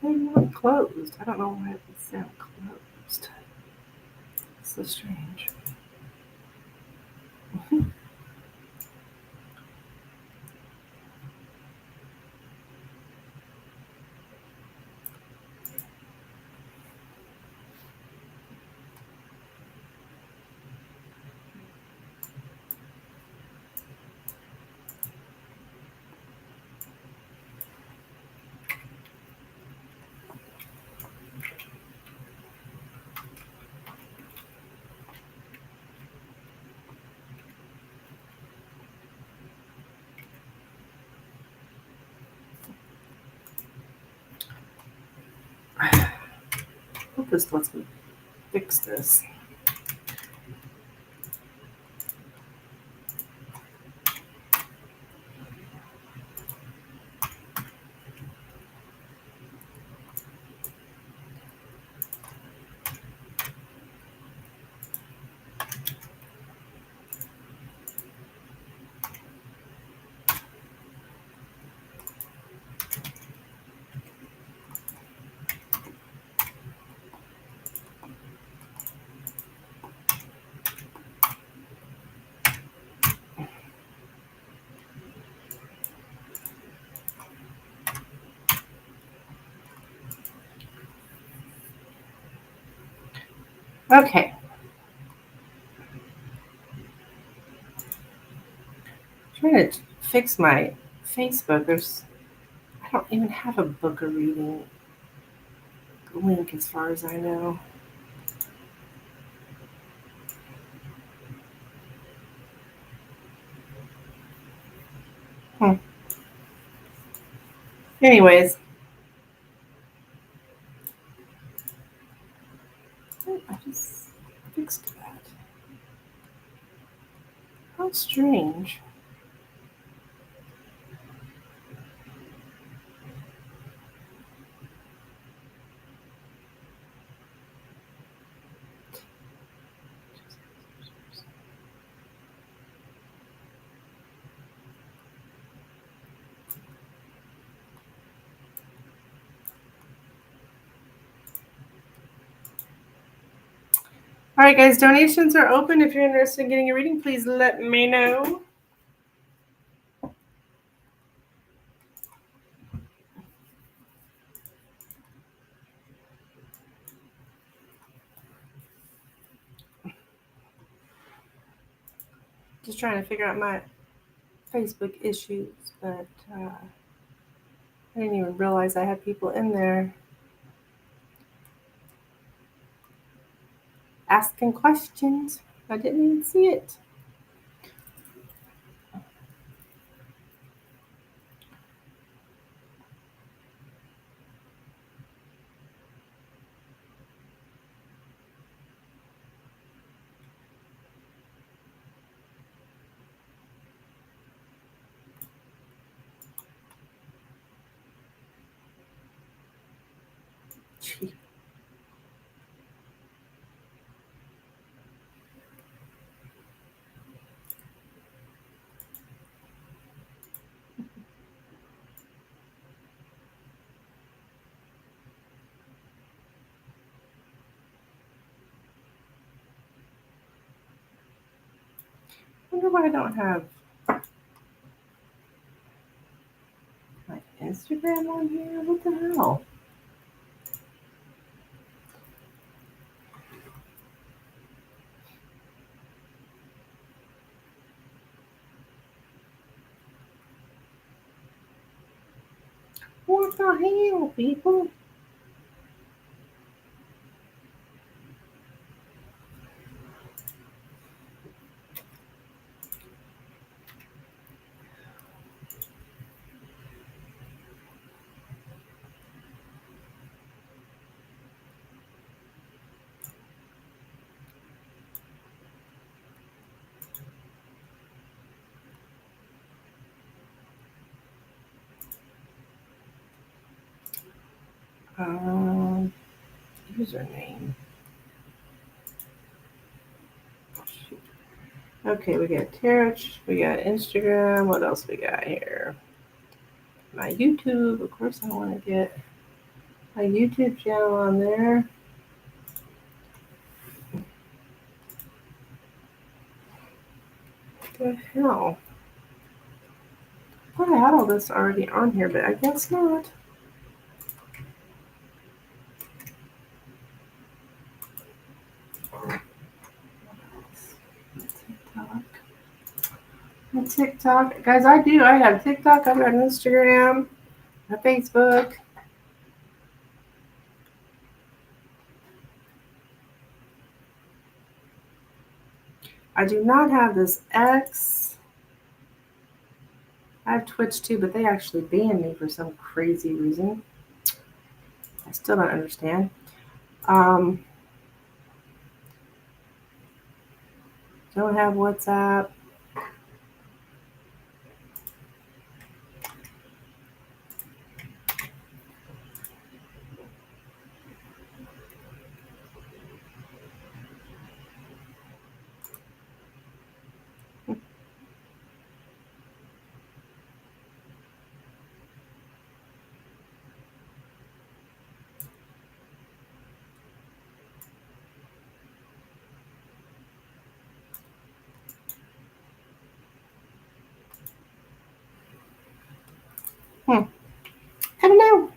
They're not closed. I don't know why it would sound closed. It's so strange. I hope this lets me fix this. Okay. I'm trying to fix my Facebook. I don't even have a book of reading link as far as I know. Hmm. Anyways, I just fixed that. How strange. All right, guys, donations are open. If you're interested in getting a reading, please let me know. Just trying to figure out my Facebook issues, but I didn't even realize I had people in there asking questions. I didn't even see it. Gee. I wonder why I don't have my Instagram on here. What the hell? What the hell, people? Username. Shoot. Okay, we got Tarot, we got Instagram. What else we got here? My YouTube. Of course, I want to get my YouTube channel on there. What the hell? I thought I had all this already on here, but I guess not. TikTok. Guys, I do. I have TikTok. I've got Instagram, a Facebook. I do not have this X. I have Twitch too, but they actually banned me for some crazy reason. I still don't understand. Don't have WhatsApp. I don't know.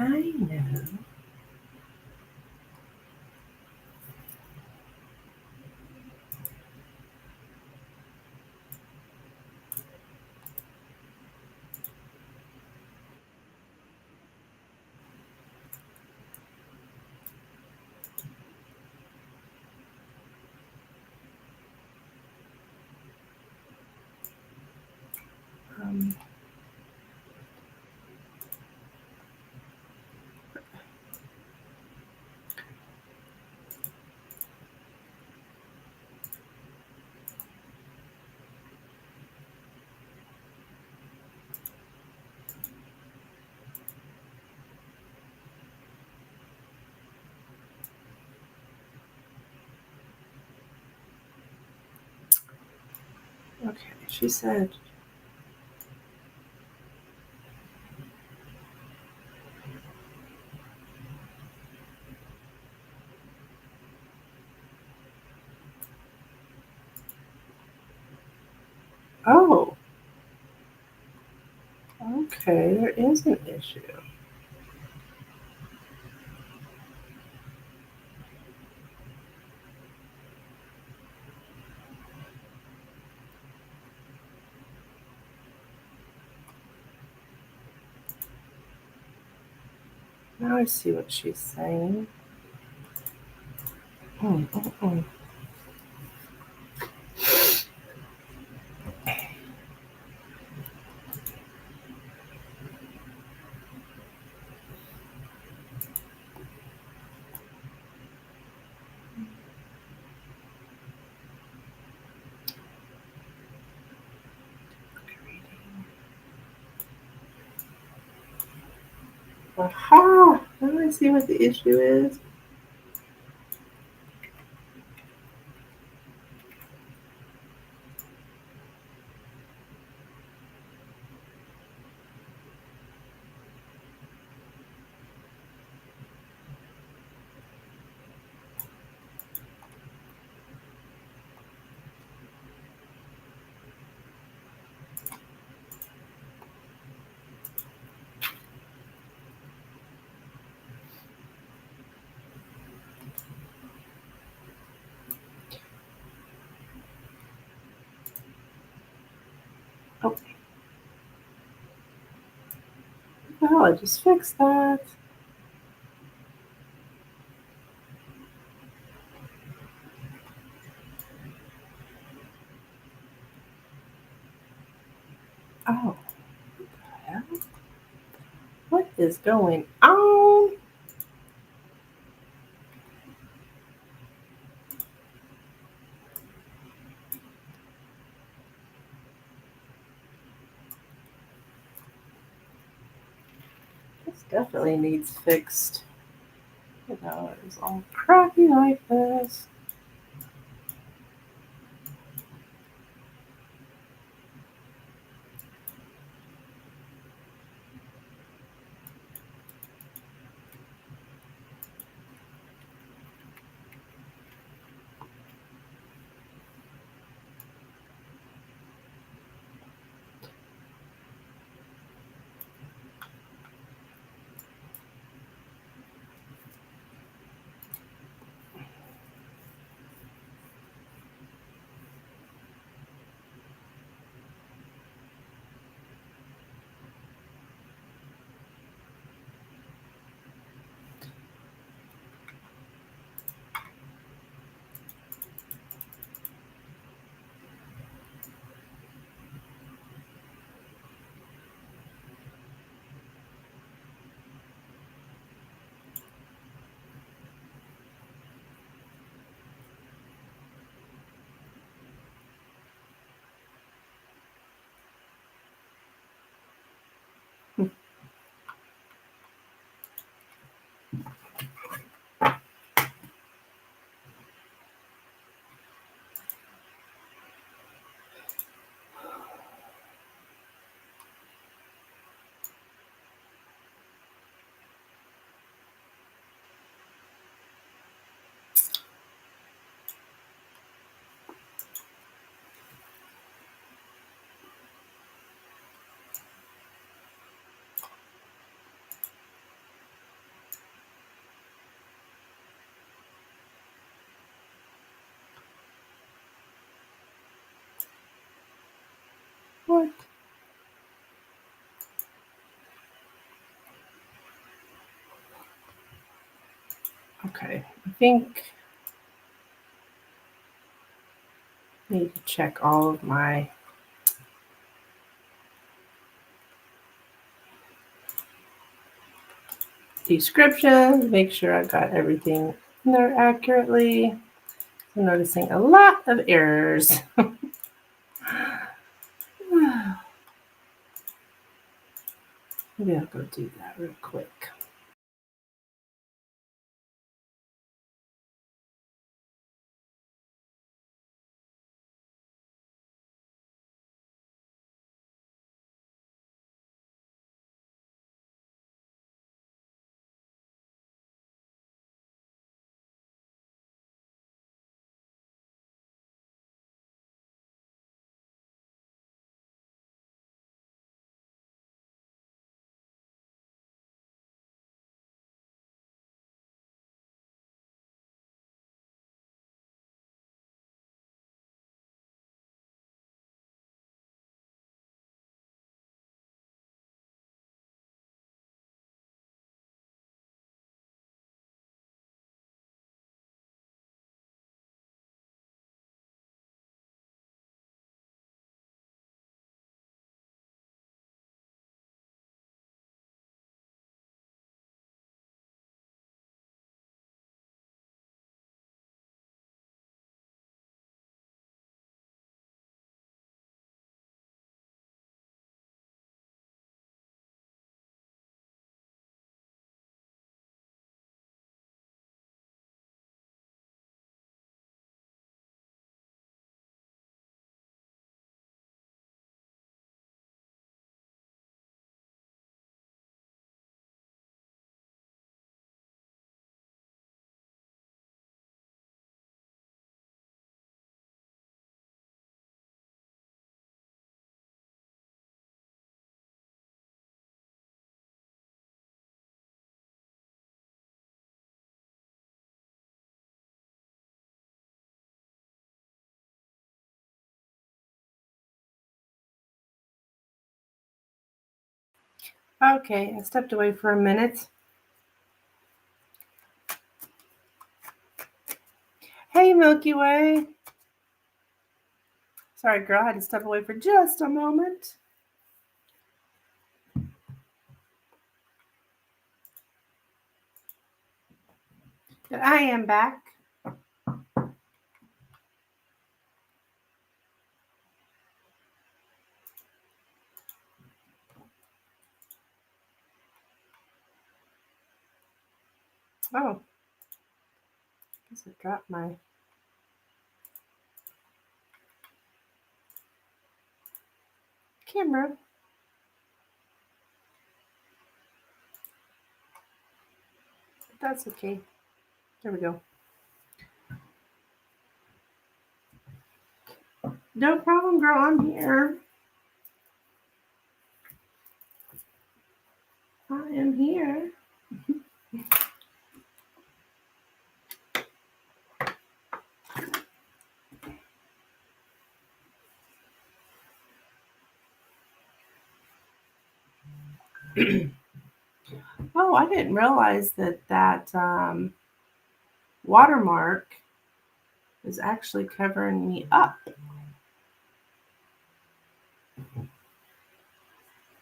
I know. Um, okay, she said, oh, okay, there is an issue. Now I see what she's saying. Mm, mm, mm. Aha! Now I see what the issue is. Oh, well, I just fixed that. Oh, well, what is going on? This definitely needs fixed. You know, it was all crappy like this. What? Okay, I think I need to check all of my descriptions, make sure I got everything in there accurately. I'm noticing a lot of errors. Maybe I'll go do that real quick. Okay, I stepped away for a minute. Hey, Milky Way. Sorry, girl, I had to step away for just a moment. But I am back. Oh, I guess I dropped my camera. But that's okay. There we go. No problem, girl. I'm here. I am here. Oh, I didn't realize that watermark is actually covering me up. I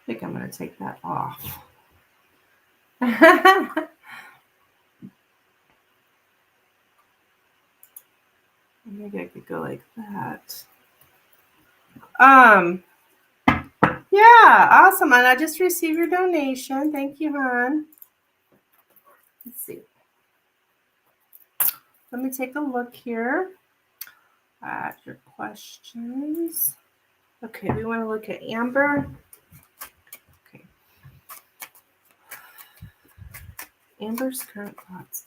think I'm going to take that off. Maybe I could go like that. Yeah, awesome. And I just received your donation. Thank you, hon. Let's see. Let me take a look here at your questions. Okay, we want to look at Amber. Okay. Amber's current thoughts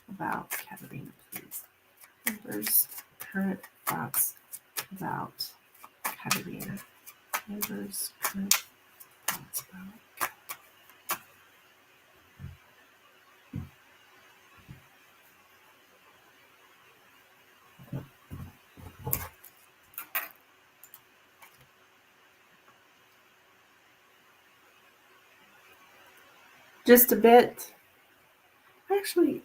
about Katerina, please. Amber's current thoughts about Katerina. Amber's current thoughts about. Just a bit. Actually,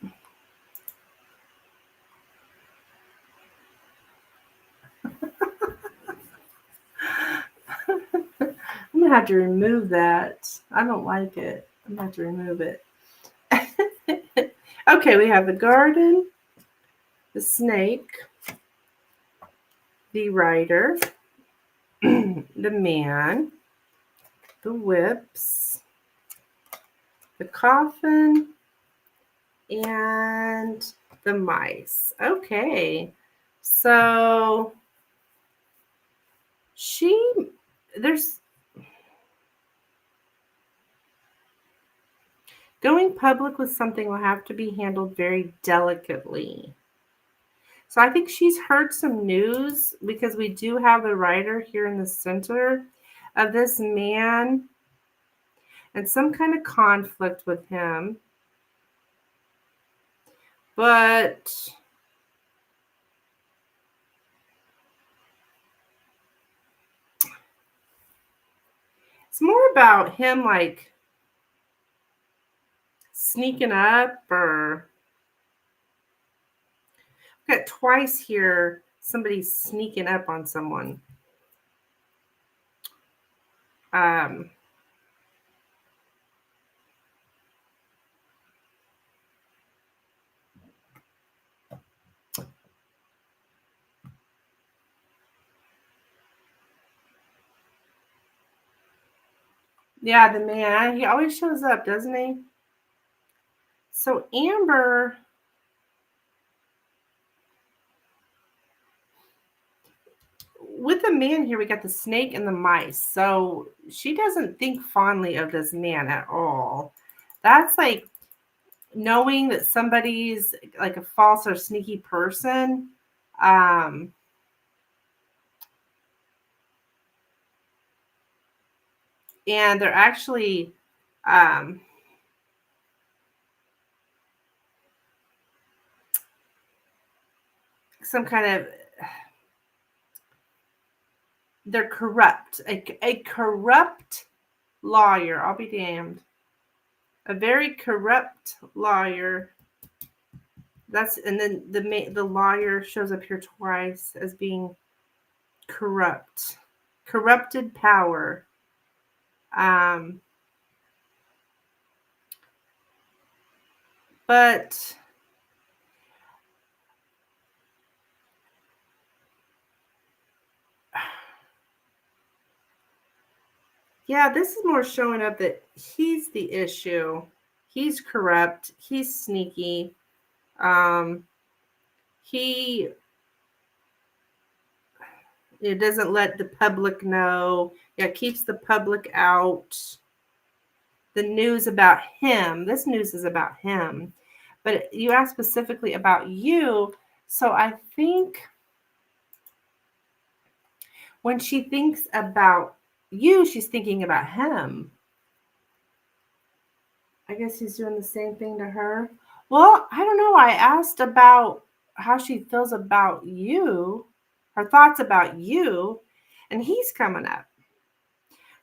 I'm gonna have to remove that. I don't like it. I'm gonna have to remove it. Okay, we have the garden, the snake, the rider, the man, the whips, the coffin, and the mice. Okay, so there's going public with something will have to be handled very delicately. So I think she's heard some news because we do have the writer here in the center of this man and some kind of conflict with him. But it's more about him like sneaking up or I've got twice here somebody sneaking up on someone. Um, yeah, the man, he always shows up, doesn't he? So Amber, with the man here, we got the snake and the mice. So she doesn't think fondly of this man at all. That's like knowing that somebody's like a false or sneaky person. Um, and they're actually some kind of they're corrupt. A corrupt lawyer. I'll be damned. A very corrupt lawyer. And then the lawyer shows up here twice as being corrupt, corrupted power. But yeah, this is more showing up that he's the issue. He's corrupt. He's sneaky. He It doesn't let the public know. Yeah, it keeps the public out. The news about him. This news is about him. But you asked specifically about you. So I think when she thinks about you, she's thinking about him. I guess he's doing the same thing to her. Well, I don't know. I asked about how she feels about you, her thoughts about you, and he's coming up.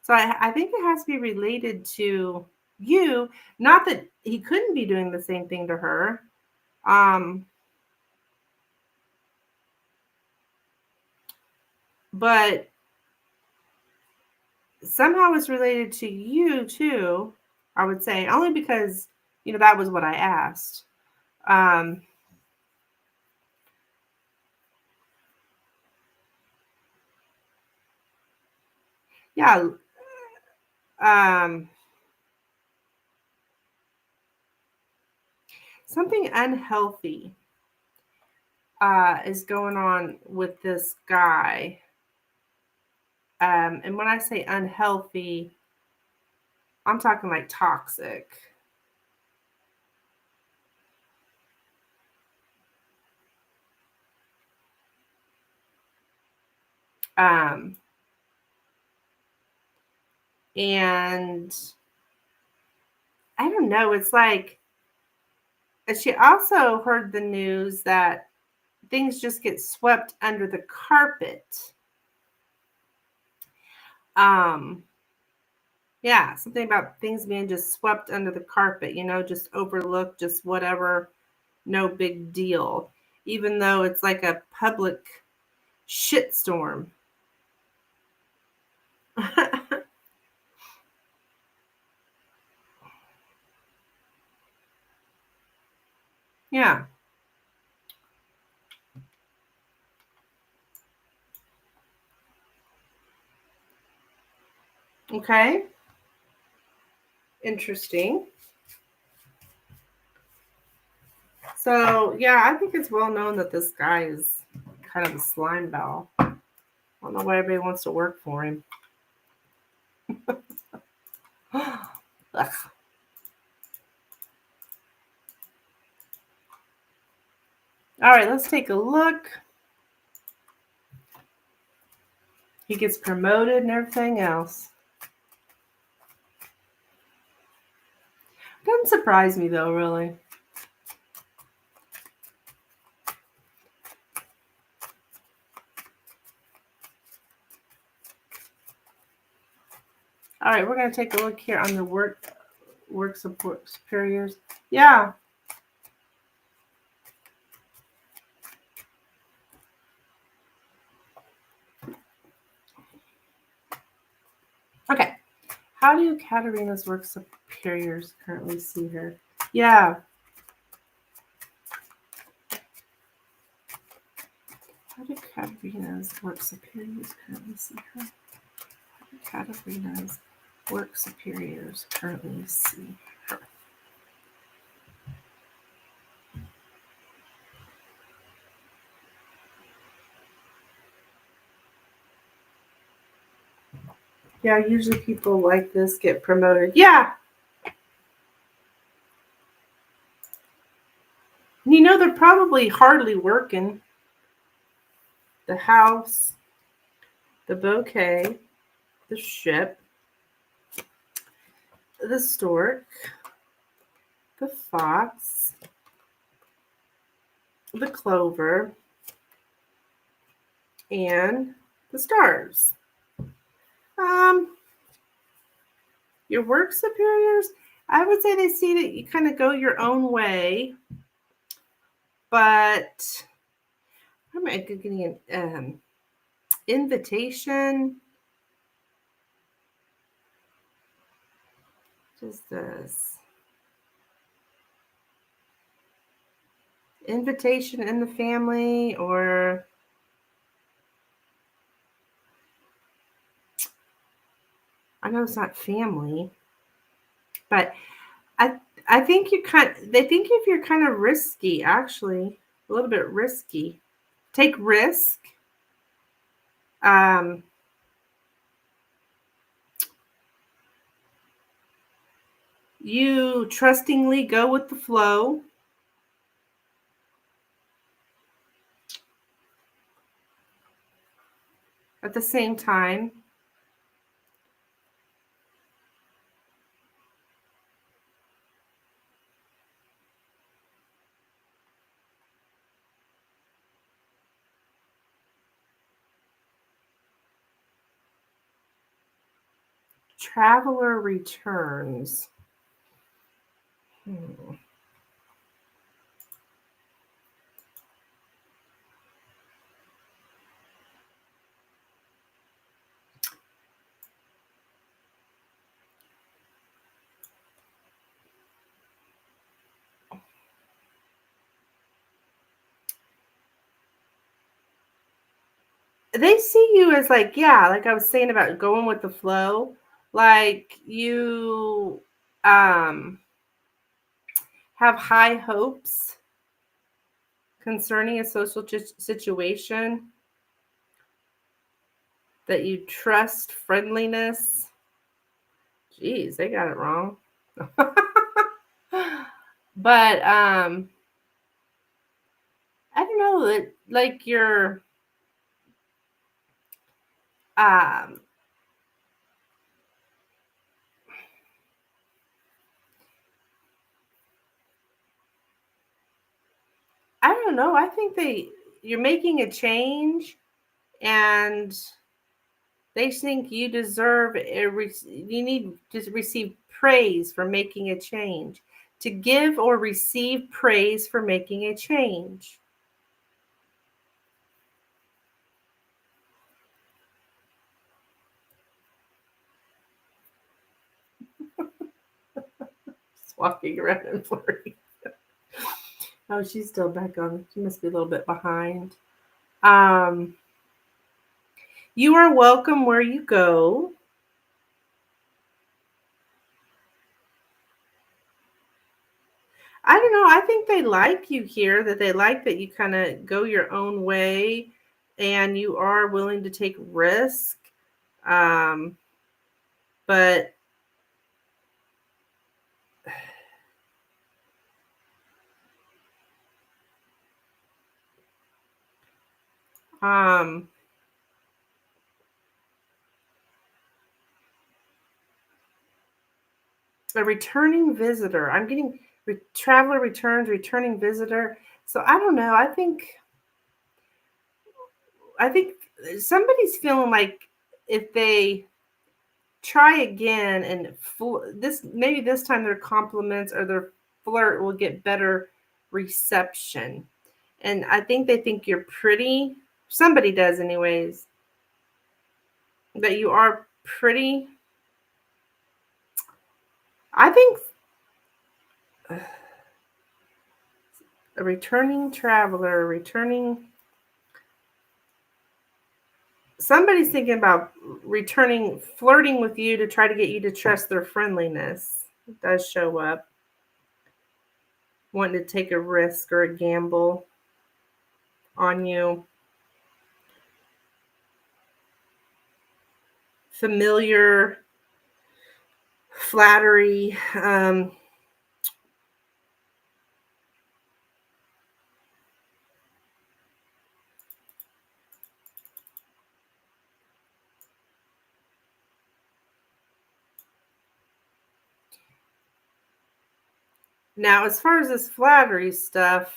So I think it has to be related to you. Not that he couldn't be doing the same thing to her. But somehow it's related to you too, I would say, only because, that was what I asked. Yeah. Something unhealthy is going on with this guy. And when I say unhealthy, I'm talking like toxic. And I don't know, it's like she also heard the news that things just get swept under the carpet. Yeah, something about things being just swept under the carpet, just overlooked, just whatever, no big deal. Even though it's like a public shitstorm. Yeah. Okay. Interesting. So, yeah, I think it's well known that this guy is kind of a slime ball. I don't know why everybody wants to work for him. Ugh. All right, let's take a look. He gets promoted and everything else. Doesn't surprise me though, really. All right, we're going to take a look here on the work support superiors. Yeah. Okay. How do Katerina's work superiors currently see her? Yeah. How do Katerina's work superiors currently see her? How do Katerina's work superiors currently see her? Yeah, usually people like this get promoted. Yeah. They're probably hardly working. The house, the bouquet, the ship, the stork, the fox, the clover, and the stars. Um, your work superiors, I would say they see that you kind of go your own way, but I'm getting an invitation. What is this? Invitation in the family, or I know it's not family, but I think they think if you're kind of risky, actually, a little bit risky. Take risk. Um, you trustingly go with the flow. At the same time, traveler returns. They see you as like, yeah, like I was saying about going with the flow. Like you have high hopes concerning a social situation, that you trust friendliness. Geez, they got it wrong. But I don't know, like you're um I don't know. I think you're making a change, and They think you deserve you need to receive praise for making a change. To give or receive praise for making a change. Just walking around and flirting. Oh, she's still back on. She must be a little bit behind. Um, you are welcome where you go. I don't know. I think they like you here, that they like that you kind of go your own way and you are willing to take risk. Um, but um, a returning visitor. I'm getting traveler returns, returning visitor. So I don't know. I think somebody's feeling like if they try again and this maybe this time their compliments or their flirt will get better reception. And I think they think you're pretty. Somebody does anyways. That you are pretty. I think a returning traveler, returning somebody's thinking about returning flirting with you to try to get you to trust their friendliness. It does show up. Wanting to take a risk or a gamble on you. Familiar flattery. Now, as far as this flattery stuff,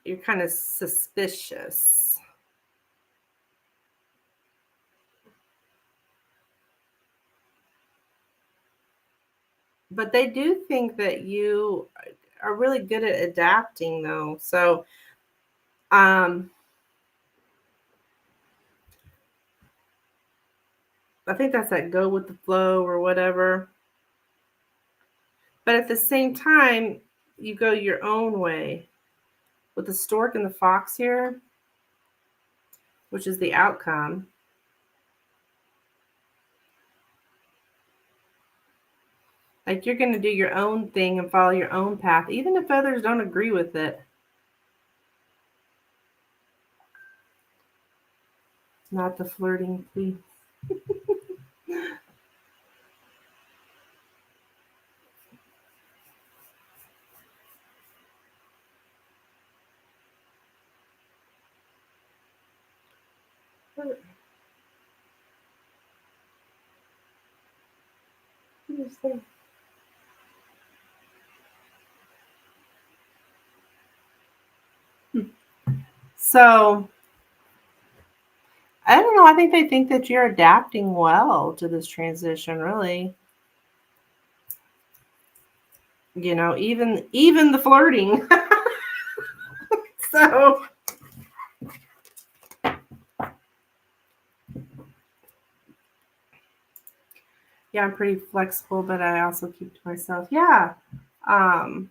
you're kind of suspicious. But they do think that you are really good at adapting, though. So, I think that's that go with the flow or whatever. But at the same time, you go your own way. With the stork and the fox here, which is the outcome, like you're going to do your own thing and follow your own path, even if others don't agree with it. Not the flirting, please. So I don't know. I think they think that you're adapting well to this transition, really. Even the flirting. So yeah, I'm pretty flexible, but I also keep to myself. Yeah. Um,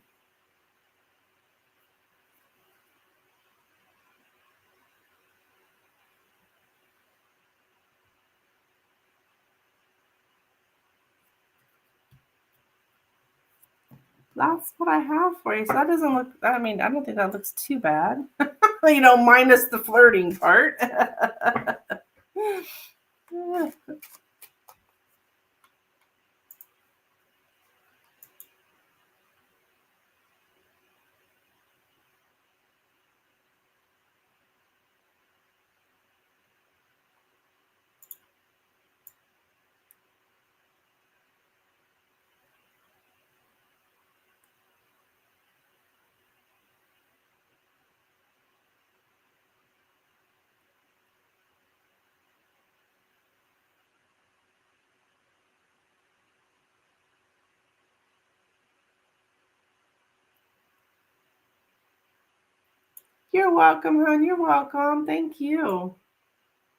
that's what I have for you. So that doesn't look. I mean, I don't think that looks too bad. Minus the flirting part. You're welcome, hon. You're welcome. Thank you.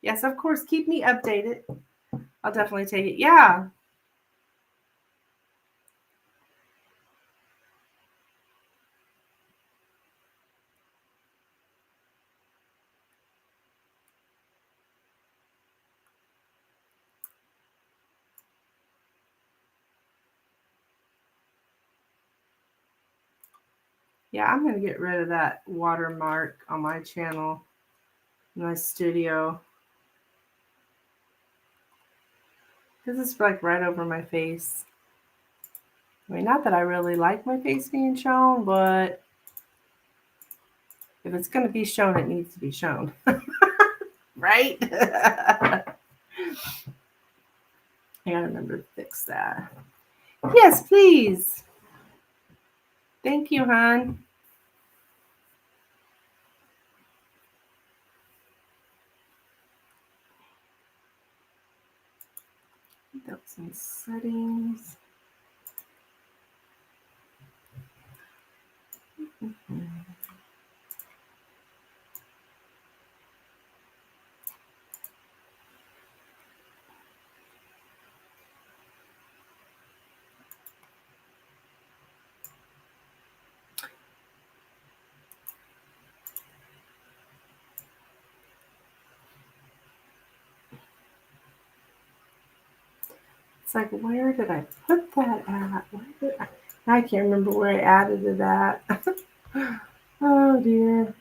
Yes, of course. Keep me updated. I'll definitely take it. Yeah. Yeah, I'm going to get rid of that watermark on my channel, my studio. This is like right over my face. I mean, not that I really like my face being shown, but if it's going to be shown, it needs to be shown. Right? I gotta remember to fix that. Yes, please. Thank you, hon. That was in settings. It's like, where did I put that at? I can't remember where I added it at. Oh dear.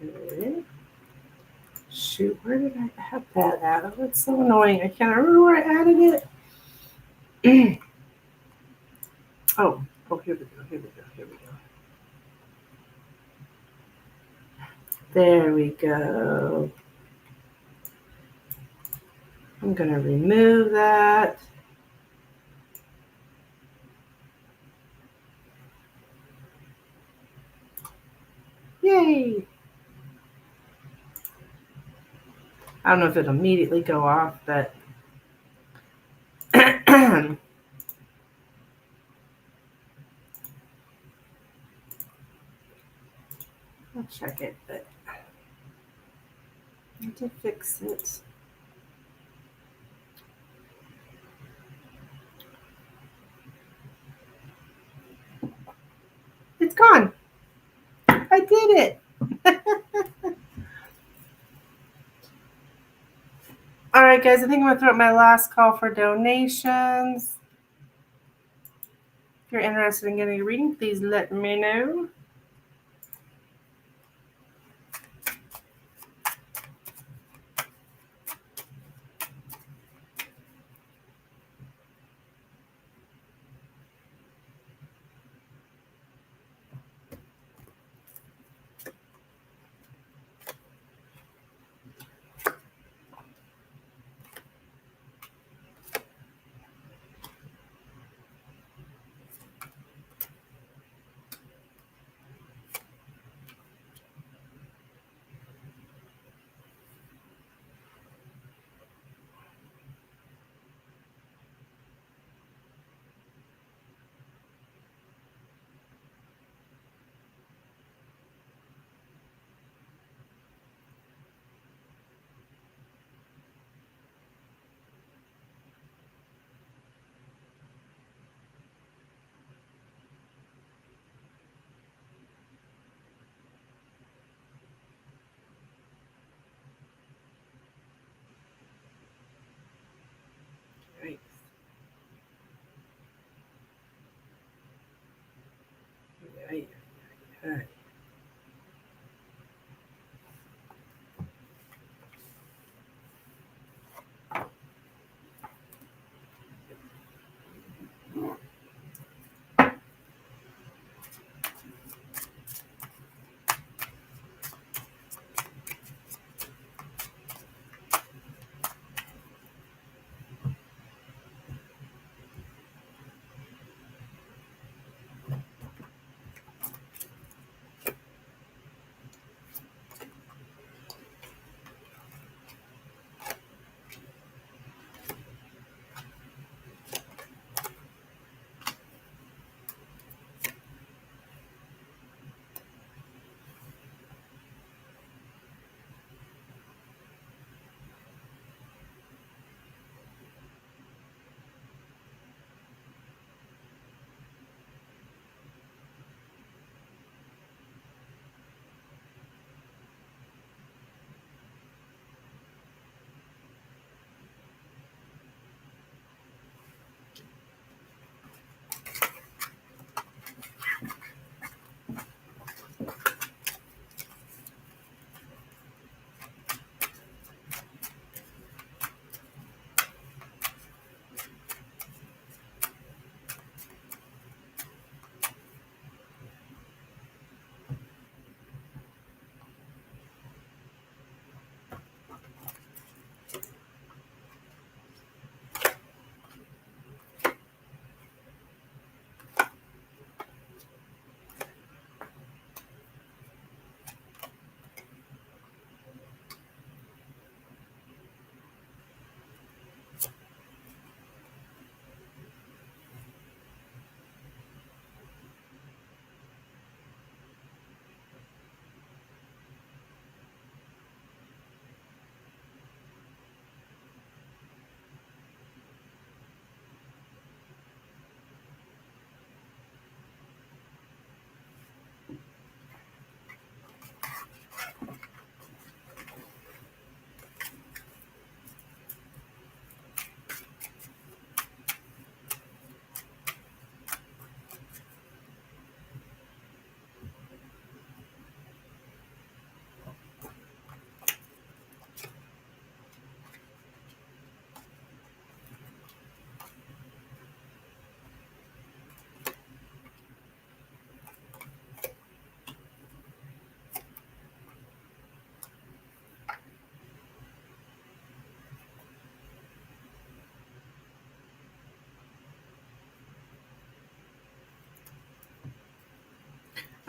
Okay. Shoot, where did I have that at? Oh, it's so annoying. I can't remember where I added it. Oh, here we go. Here we go. Here we go. There we go. I'm going to remove that. Yay! I don't know if it'll immediately go off, but I'll check it, but I have to fix it. It's gone. I did it. All right, guys, I think I'm going to throw up my last call for donations. If you're interested in getting a reading, please let me know.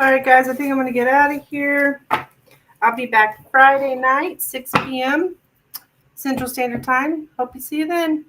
All right, guys, I think I'm going to get out of here. I'll be back Friday night, 6 p.m. Central Standard Time. Hope to see you then.